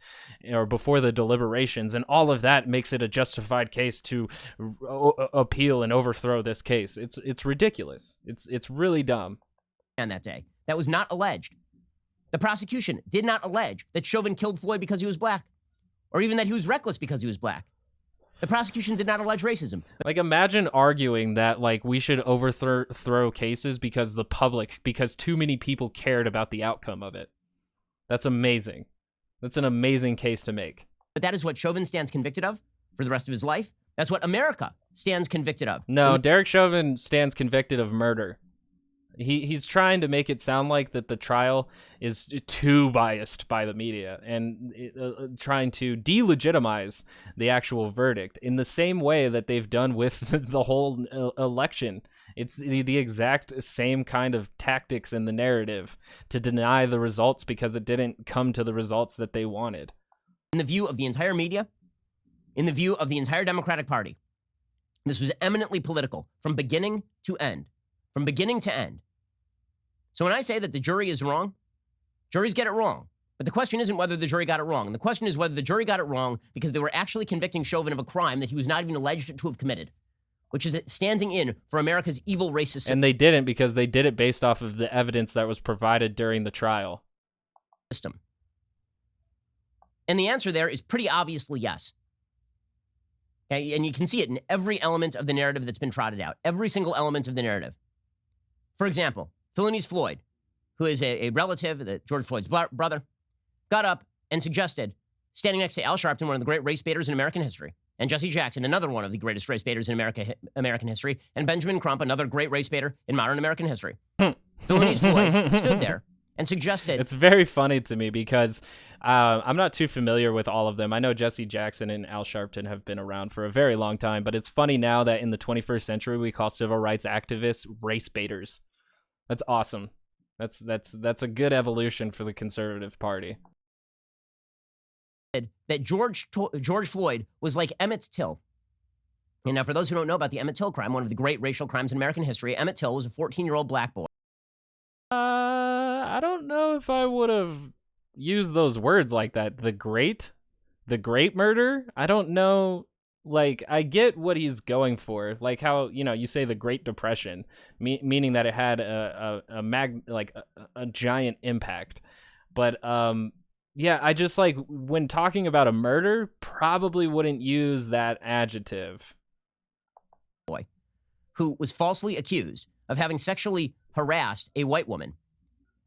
or before the deliberations, and all of that makes it a justified case to appeal and overthrow this case. It's ridiculous. It's really dumb. And that day, that was not alleged. The prosecution did not allege that Chauvin killed Floyd because he was black, or even that he was reckless because he was black. The prosecution did not allege racism. Like, imagine arguing that, like, we should overthrow cases because because too many people cared about the outcome of it. That's amazing. That's an amazing case to make. But that is what Chauvin stands convicted of for the rest of his life. That's what America stands convicted of. No, Derek Chauvin stands convicted of murder. He's trying to make it sound like that the trial is too biased by the media and trying to delegitimize the actual verdict in the same way that they've done with the whole election. It's the exact same kind of tactics in the narrative to deny the results because it didn't come to the results that they wanted. In the view of the entire media, in the view of the entire Democratic Party, this was eminently political from beginning to end. From beginning to end. So when I say that the jury is wrong, juries get it wrong. But the question isn't whether the jury got it wrong. And the question is whether the jury got it wrong because they were actually convicting Chauvin of a crime that he was not even alleged to have committed, which is standing in for America's evil racist system. And they didn't because they did it based off of the evidence that was provided during the trial. And the answer there is pretty obviously yes. Okay? And you can see it in every element of the narrative that's been trotted out. Every single element of the narrative. For example, Philonise Floyd, who is a relative, George Floyd's brother, got up and suggested, standing next to Al Sharpton, one of the great race baiters in American history, and Jesse Jackson, another one of the greatest race baiters in American history, and Benjamin Crump, another great race baiter in modern American history. Philonise Floyd stood there and suggested... It's very funny to me because I'm not too familiar with all of them. I know Jesse Jackson and Al Sharpton have been around for a very long time, but it's funny now that in the 21st century we call civil rights activists race baiters. That's awesome. That's a good evolution for the conservative party. That George Floyd was like Emmett Till. And now, for those who don't know about the Emmett Till crime, one of the great racial crimes in American history, Emmett Till was a 14-year-old black boy. I don't know if I would have used those words like that. The great murder? I don't know. Like, I get what he's going for. Like how, you say the Great Depression, meaning that it had a giant impact. But, yeah, I just, like, when talking about a murder, probably wouldn't use that adjective. Boy, who was falsely accused of having sexually harassed a white woman.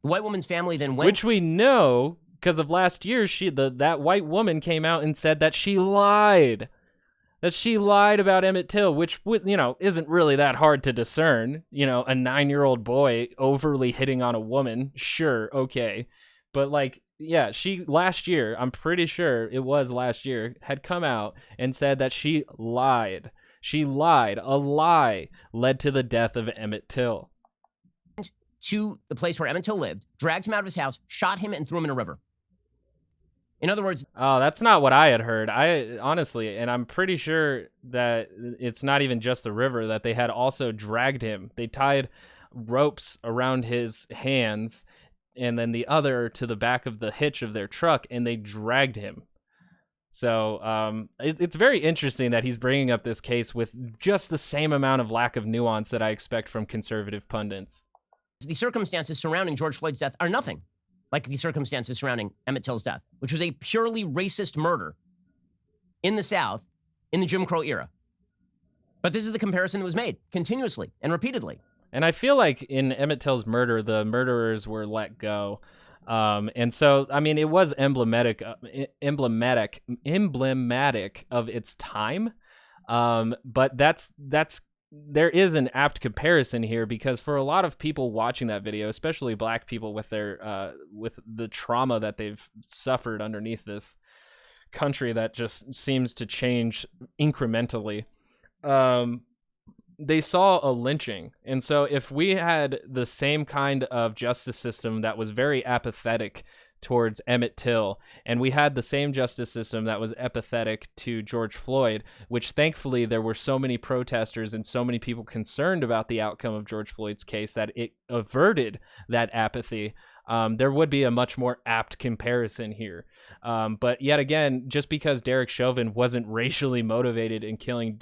The white woman's family then went... Which we know, because of last year, that white woman came out and said that she lied. That she lied about Emmett Till, which, isn't really that hard to discern. A 9-year-old boy overly hitting on a woman, sure, okay. But, like, yeah, last year, I'm pretty sure it was last year, had come out and said that she lied. She lied. A lie led to the death of Emmett Till. To the place where Emmett Till lived, dragged him out of his house, shot him, and threw him in a river. In other words... Oh, that's not what I had heard. Honestly, and I'm pretty sure that it's not even just the river, that they had also dragged him. They tied ropes around his hands and then the other to the back of the hitch of their truck, and they dragged him. So it's very interesting that he's bringing up this case with just the same amount of lack of nuance that I expect from conservative pundits. The circumstances surrounding George Floyd's death are nothing like the circumstances surrounding Emmett Till's death, which was a purely racist murder in the South in the Jim Crow era. But this is the comparison that was made continuously and repeatedly. And I feel like in Emmett Till's murder, the murderers were let go. And so, I mean, it was emblematic of its time. But there is an apt comparison here, because for a lot of people watching that video, especially black people with their with the trauma that they've suffered underneath this country that just seems to change incrementally, they saw a lynching. And so if we had the same kind of justice system that was very apathetic towards Emmett Till, and we had the same justice system that was apathetic to George Floyd, which thankfully there were so many protesters and so many people concerned about the outcome of George Floyd's case that it averted that apathy, there would be a much more apt comparison here. But yet again, just because Derek Chauvin wasn't racially motivated in killing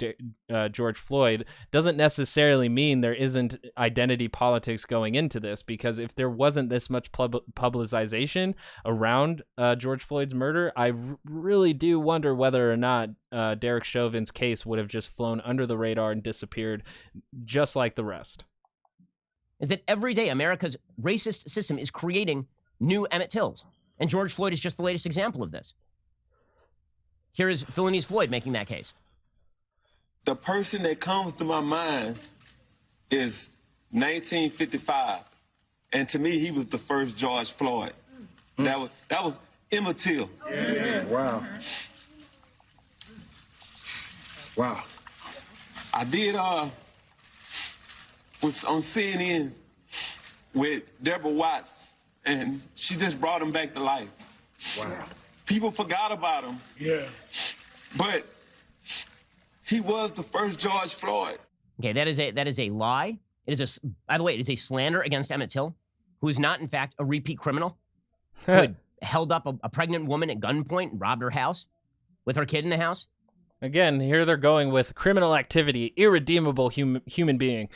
George Floyd doesn't necessarily mean there isn't identity politics going into this, because if there wasn't this much publicization around George Floyd's murder, I really do wonder whether or not Derek Chauvin's case would have just flown under the radar and disappeared just like the rest. Is that every day America's racist system is creating new Emmett Tills. And George Floyd is just the latest example of this. Here is Philanese Floyd making that case. The person that comes to my mind is 1955. And to me, he was the first George Floyd. That was Emmett Till. Yeah. Wow. Wow. I did was on CNN with Deborah Watts, and she just brought him back to life. Wow. People forgot about him. Yeah. But he was the first George Floyd. Okay, that is a lie. It is by the way, it is a slander against Emmett Till, who is not in fact a repeat criminal, who had held up a pregnant woman at gunpoint and robbed her house with her kid in the house. Again, here they're going with criminal activity, irredeemable human being.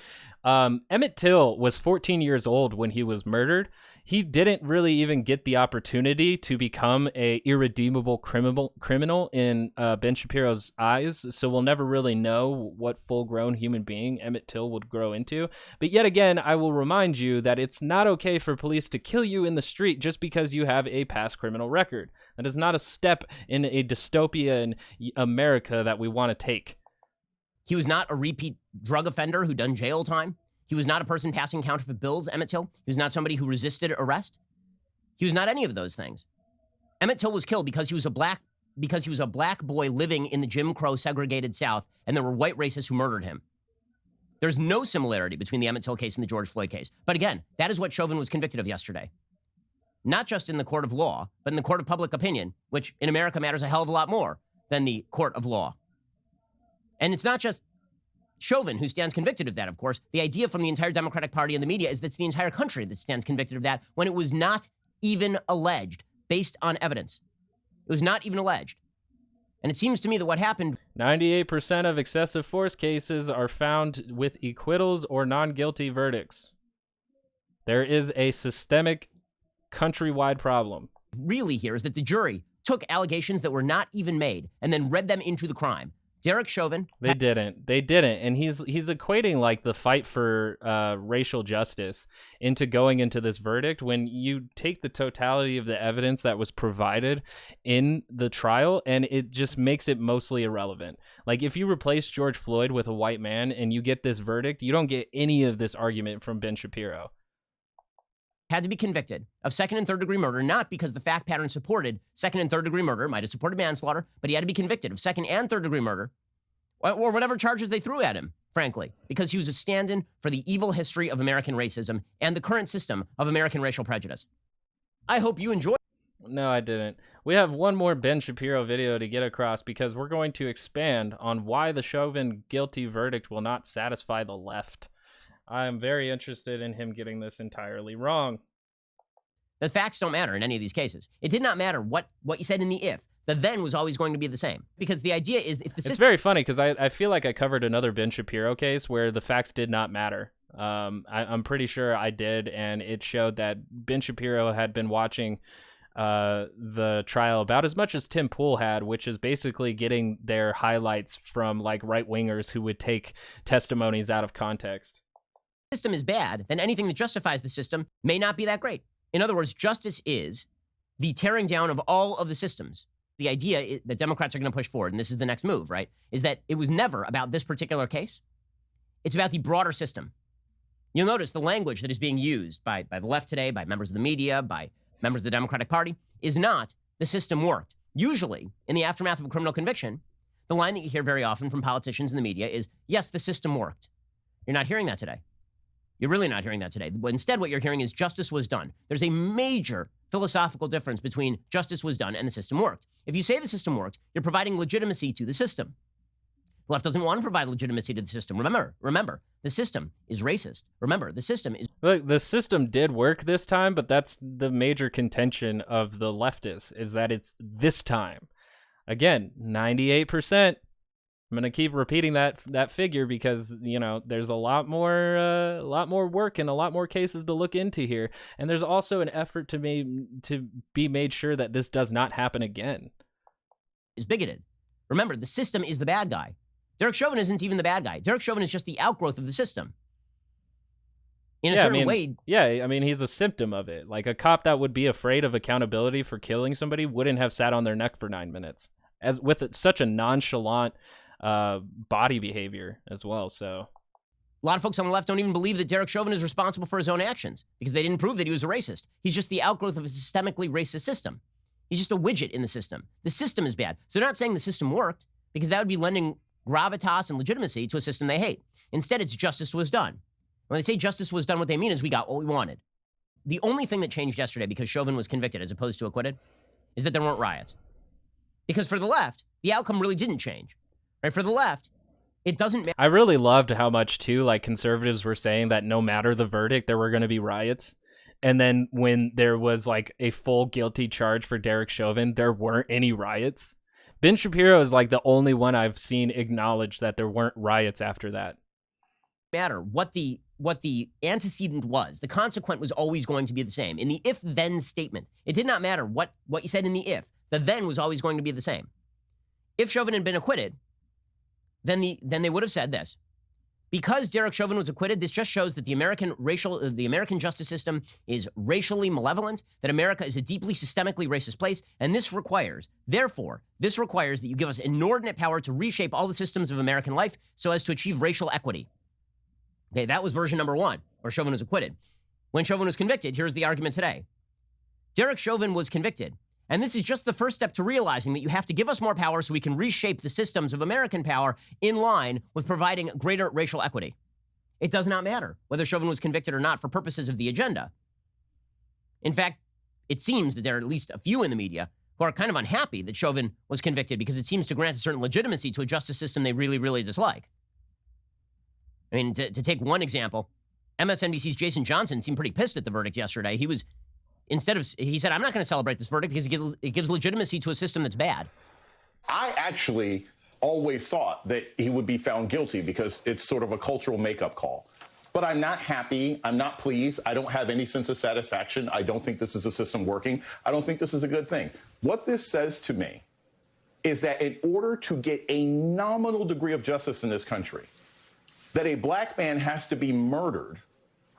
Emmett Till was 14 years old when he was murdered. He didn't really even get the opportunity to become a irredeemable criminal in Ben Shapiro's eyes, so we'll never really know what full-grown human being Emmett Till would grow into. But yet again, I will remind you that it's not okay for police to kill you in the street just because you have a past criminal record. That is not a step in a dystopian America that we want to take. He was not a repeat drug offender who done jail time. He was not a person passing counterfeit bills, Emmett Till. He was not somebody who resisted arrest. He was not any of those things. Emmett Till was killed because he was a black boy living in the Jim Crow segregated South, and there were white racists who murdered him. There's no similarity between the Emmett Till case and the George Floyd case. But again, that is what Chauvin was convicted of yesterday. Not just in the court of law, but in the court of public opinion, which in America matters a hell of a lot more than the court of law. And it's not just Chauvin who stands convicted of that, of course. The idea from the entire Democratic Party and the media is that it's the entire country that stands convicted of that when it was not even alleged based on evidence. It was not even alleged. And it seems to me that what happened... 98% of excessive force cases are found with acquittals or non-guilty verdicts. There is a systemic countrywide problem. Really here is that the jury took allegations that were not even made and then read them into the crime. Derek Chauvin... They didn't. And he's equating like the fight for racial justice into going into this verdict when you take the totality of the evidence that was provided in the trial, and it just makes it mostly irrelevant. Like if you replace George Floyd with a white man and you get this verdict, you don't get any of this argument from Ben Shapiro. Had to be convicted of second and third degree murder, not because the fact pattern supported second and third degree murder, might have supported manslaughter, but he had to be convicted of second and third degree murder, or whatever charges they threw at him, frankly, because he was a stand-in for the evil history of American racism and the current system of American racial prejudice. I hope you enjoyed. No, I didn't. We have one more Ben Shapiro video to get across because we're going to expand on why the Chauvin guilty verdict will not satisfy the left. I am very interested in him getting this entirely wrong. The facts don't matter in any of these cases. It did not matter what you said in the if. The then was always going to be the same. Because the idea is if the system... It's very funny because I feel like I covered another Ben Shapiro case where the facts did not matter. I'm pretty sure I did, and it showed that Ben Shapiro had been watching the trial about as much as Tim Pool had, which is basically getting their highlights from like right-wingers who would take testimonies out of context. System is bad, then anything that justifies the system may not be that great. In other words, justice is the tearing down of all of the systems The idea that Democrats are going to push forward, and this is the next move, right, is that it was never about this particular case. It's about the broader system. You'll notice the language that is being used by the left today, by members of the media, by members of the Democratic Party, is not the system worked. Usually, in the aftermath of a criminal conviction, the line that you hear very often from politicians in the media is, yes, the system worked. You're not hearing that today. You're really not hearing that today. Instead, what you're hearing is justice was done. There's a major philosophical difference between justice was done and the system worked. If you say the system worked, you're providing legitimacy to the system. The left doesn't want to provide legitimacy to the system. Remember, the system is racist. Remember, the system is... Look, the system did work this time, but that's the major contention of the leftists, is that it's this time. Again, 98%. I'm going to keep repeating that figure because, you know, there's a lot more work and a lot more cases to look into here. And there's also an effort to be made sure that this does not happen again. Is bigoted. Remember, the system is the bad guy. Derek Chauvin isn't even the bad guy. Derek Chauvin is just the outgrowth of the system. In a certain way. Yeah, I mean, he's a symptom of it. Like, a cop that would be afraid of accountability for killing somebody wouldn't have sat on their neck for 9 minutes. As with such a nonchalant body behavior as well. So a lot of folks on the left don't even believe that Derek Chauvin is responsible for his own actions because they didn't prove that he was a racist. He's just the outgrowth of a systemically racist system. He's just a widget in the system. The system is bad. So they're not saying the system worked because that would be lending gravitas and legitimacy to a system they hate. Instead, it's justice was done. When they say justice was done, what they mean is we got what we wanted. The only thing that changed yesterday because Chauvin was convicted as opposed to acquitted is that there weren't riots. Because for the left, the outcome really didn't change. Right? For the left, it doesn't matter. I really loved how much, too, like, conservatives were saying that no matter the verdict, there were going to be riots. And then when there was, like, a full guilty charge for Derek Chauvin, there weren't any riots. Ben Shapiro is, like, the only one I've seen acknowledge that there weren't riots after that. Matter what the antecedent was. The consequent was always going to be the same. In the if-then statement, it did not matter what you said in the if. The then was always going to be the same. If Chauvin had been acquitted, then they would have said this. Because Derek Chauvin was acquitted, this just shows that the American justice system is racially malevolent, that America is a deeply systemically racist place, and this requires that you give us inordinate power to reshape all the systems of American life so as to achieve racial equity. Okay, that was version number one, where Chauvin was acquitted. When Chauvin was convicted, here's the argument today. Derek Chauvin was convicted. And this is just the first step to realizing that you have to give us more power so we can reshape the systems of American power in line with providing greater racial equity. It does not matter whether Chauvin was convicted or not for purposes of the agenda. In fact, it seems that there are at least a few in the media who are kind of unhappy that Chauvin was convicted because it seems to grant a certain legitimacy to a justice system they really, really dislike. I mean, to take one example, MSNBC's Jason Johnson seemed pretty pissed at the verdict yesterday. He said, I'm not going to celebrate this verdict because it gives legitimacy to a system that's bad. I actually always thought that he would be found guilty because it's sort of a cultural makeup call. But I'm not happy. I'm not pleased. I don't have any sense of satisfaction. I don't think this is a system working. I don't think this is a good thing. What this says to me is that in order to get a nominal degree of justice in this country, that a black man has to be murdered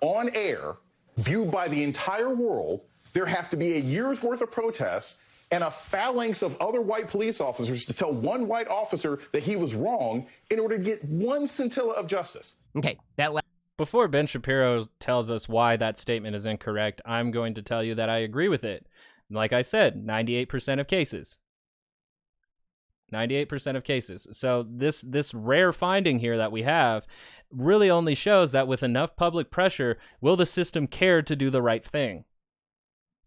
on air, viewed by the entire world. There have to be a year's worth of protests and a phalanx of other white police officers to tell one white officer that he was wrong in order to get one scintilla of justice. Okay, Before Ben Shapiro tells us why that statement is incorrect, I'm going to tell you that I agree with it. Like I said, 98% of cases. 98% of cases. So this rare finding here that we have really only shows that with enough public pressure, will the system care to do the right thing?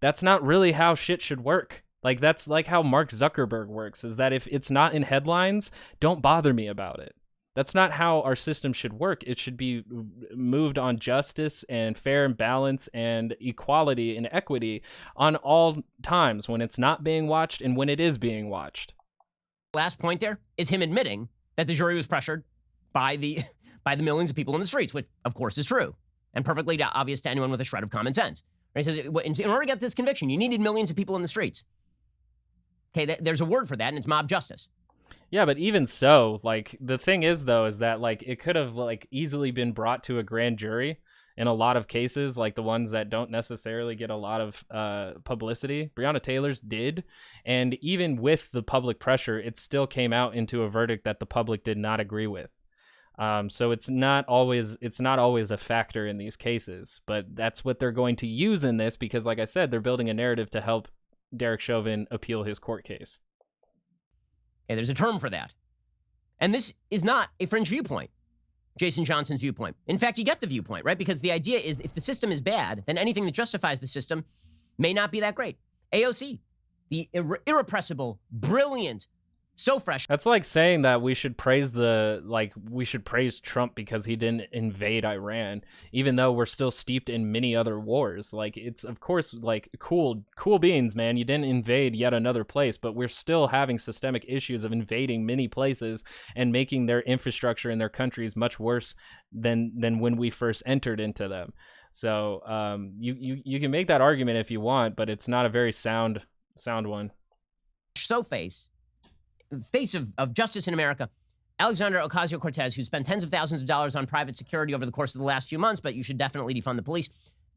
That's not really how shit should work. Like, that's like how Mark Zuckerberg works, is that if it's not in headlines, don't bother me about it. That's not how our system should work. It should be moved on justice and fair and balance and equality and equity on all times, when it's not being watched and when it is being watched. Last point there is him admitting that the jury was pressured by the millions of people in the streets, which of course is true and perfectly obvious to anyone with a shred of common sense. He says, in order to get this conviction, you needed millions of people in the streets. Okay, there's a word for that, and it's mob justice. Yeah, but even so, like, the thing is, though, is that, like, it could have, like, easily been brought to a grand jury, in a lot of cases, like the ones that don't necessarily get a lot of publicity. Breonna Taylor's did, and even with the public pressure, it still came out into a verdict that the public did not agree with. So it's not always a factor in these cases, but that's what they're going to use in this because, like I said, they're building a narrative to help Derek Chauvin appeal his court case. Okay, there's a term for that. And this is not a fringe viewpoint, Jason Johnson's viewpoint. In fact, you get the viewpoint, right? Because the idea is if the system is bad, then anything that justifies the system may not be that great. AOC, the irrepressible, brilliant, so fresh. That's like saying that we should praise Trump because he didn't invade Iran, even though we're still steeped in many other wars. Like, it's of course like cool beans, man. You didn't invade yet another place, but we're still having systemic issues of invading many places and making their infrastructure in their countries much worse than when we first entered into them. So you can make that argument if you want, but it's not a very sound one. So face of justice in America, Alexandra Ocasio-Cortez, who spent tens of thousands of dollars on private security over the course of the last few months, but you should definitely defund the police.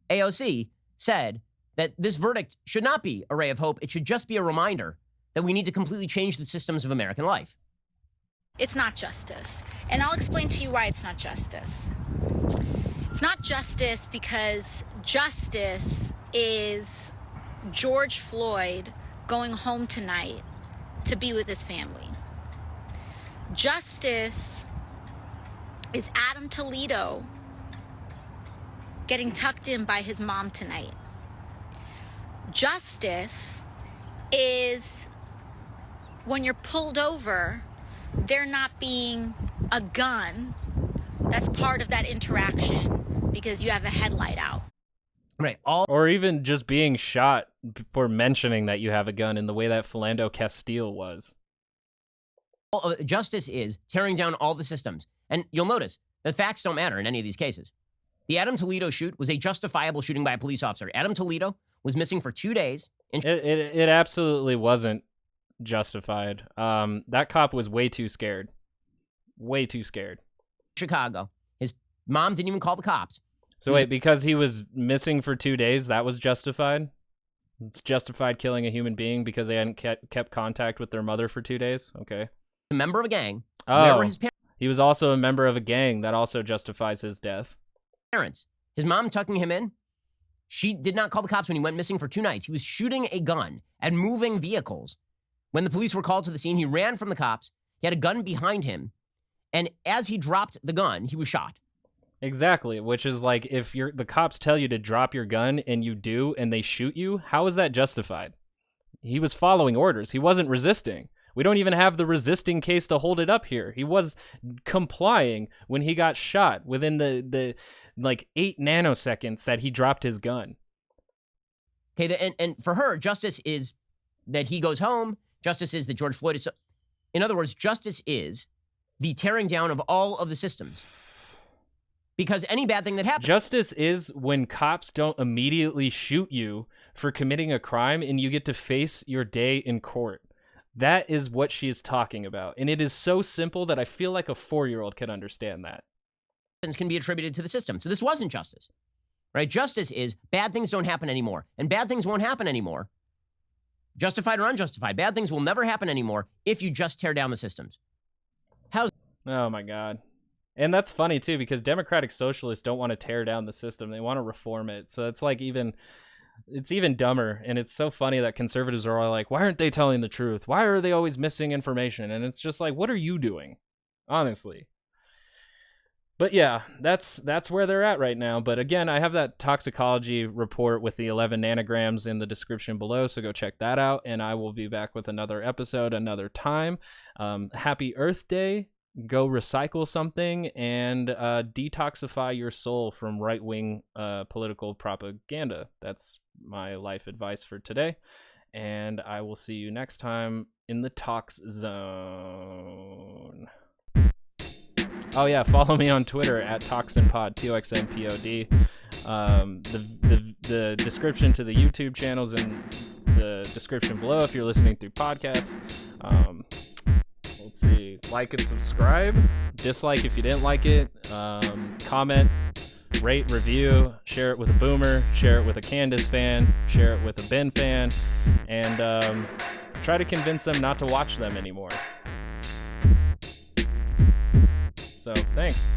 AOC said that this verdict should not be a ray of hope. It should just be a reminder that we need to completely change the systems of American life. It's not justice. And I'll explain to you why it's not justice. It's not justice because justice is George Floyd going home tonight to be with his family. Justice is Adam Toledo getting tucked in by his mom tonight. Justice is when you're pulled over, there not being a gun that's part of that interaction because you have a headlight out. Right. Or even just being shot for mentioning that you have a gun in the way that Philando Castile was. Justice is tearing down all the systems. And you'll notice the facts don't matter in any of these cases. The Adam Toledo shoot was a justifiable shooting by a police officer. Adam Toledo was missing for 2 days. It absolutely wasn't justified. That cop was way too scared. Way too scared. Chicago. His mom didn't even call the cops. So wait, because he was missing for 2 days, that was justified? It's justified killing a human being because they hadn't kept contact with their mother for 2 days? Okay. A member of a gang. Oh, his he was also a member of a gang. That also justifies his death. Parents. His mom tucking him in. She did not call the cops when he went missing for 2 nights. He was shooting a gun at moving vehicles. When the police were called to the scene, he ran from the cops. He had a gun behind him. And as he dropped the gun, he was shot. Exactly, which is like if the cops tell you to drop your gun and you do and they shoot you, how is that justified? He was following orders. He wasn't resisting. We don't even have the resisting case to hold it up here. He was complying when he got shot within the like 8 nanoseconds that he dropped his gun. Okay, and for her, justice is that he goes home. Justice is that George Floyd is... In other words, justice is the tearing down of all of the systems. Because any bad thing that happens... Justice is when cops don't immediately shoot you for committing a crime and you get to face your day in court. That is what she is talking about. And it is so simple that I feel like a 4-year-old can understand that. Can be attributed to the system. So this wasn't justice. Right? Justice is bad things don't happen anymore. And bad things won't happen anymore. Justified or unjustified. Bad things will never happen anymore if you just tear down the systems. Oh my God. And that's funny too, because Democratic Socialists don't want to tear down the system. They want to reform it. So it's like it's even dumber. And it's so funny that conservatives are all like, why aren't they telling the truth? Why are they always missing information? And it's just like, what are you doing? Honestly. But yeah, that's where they're at right now. But again, I have that toxicology report with the 11 nanograms in the description below, so go check that out. And I will be back with another episode another time. Happy Earth Day. Go recycle something and detoxify your soul from right-wing political propaganda. That's my life advice for today. And I will see you next time in the Tox Zone. Oh yeah, follow me on Twitter at ToxinPod, TOXNPOD. The description to the YouTube channel's in the description below if you're listening through podcasts. Let's see, like and subscribe. Dislike if you didn't like it. Comment. rate, review, share it with a Boomer, share it with a Candace fan, share it with a Ben fan, and try to convince them not to watch them anymore. So, thanks.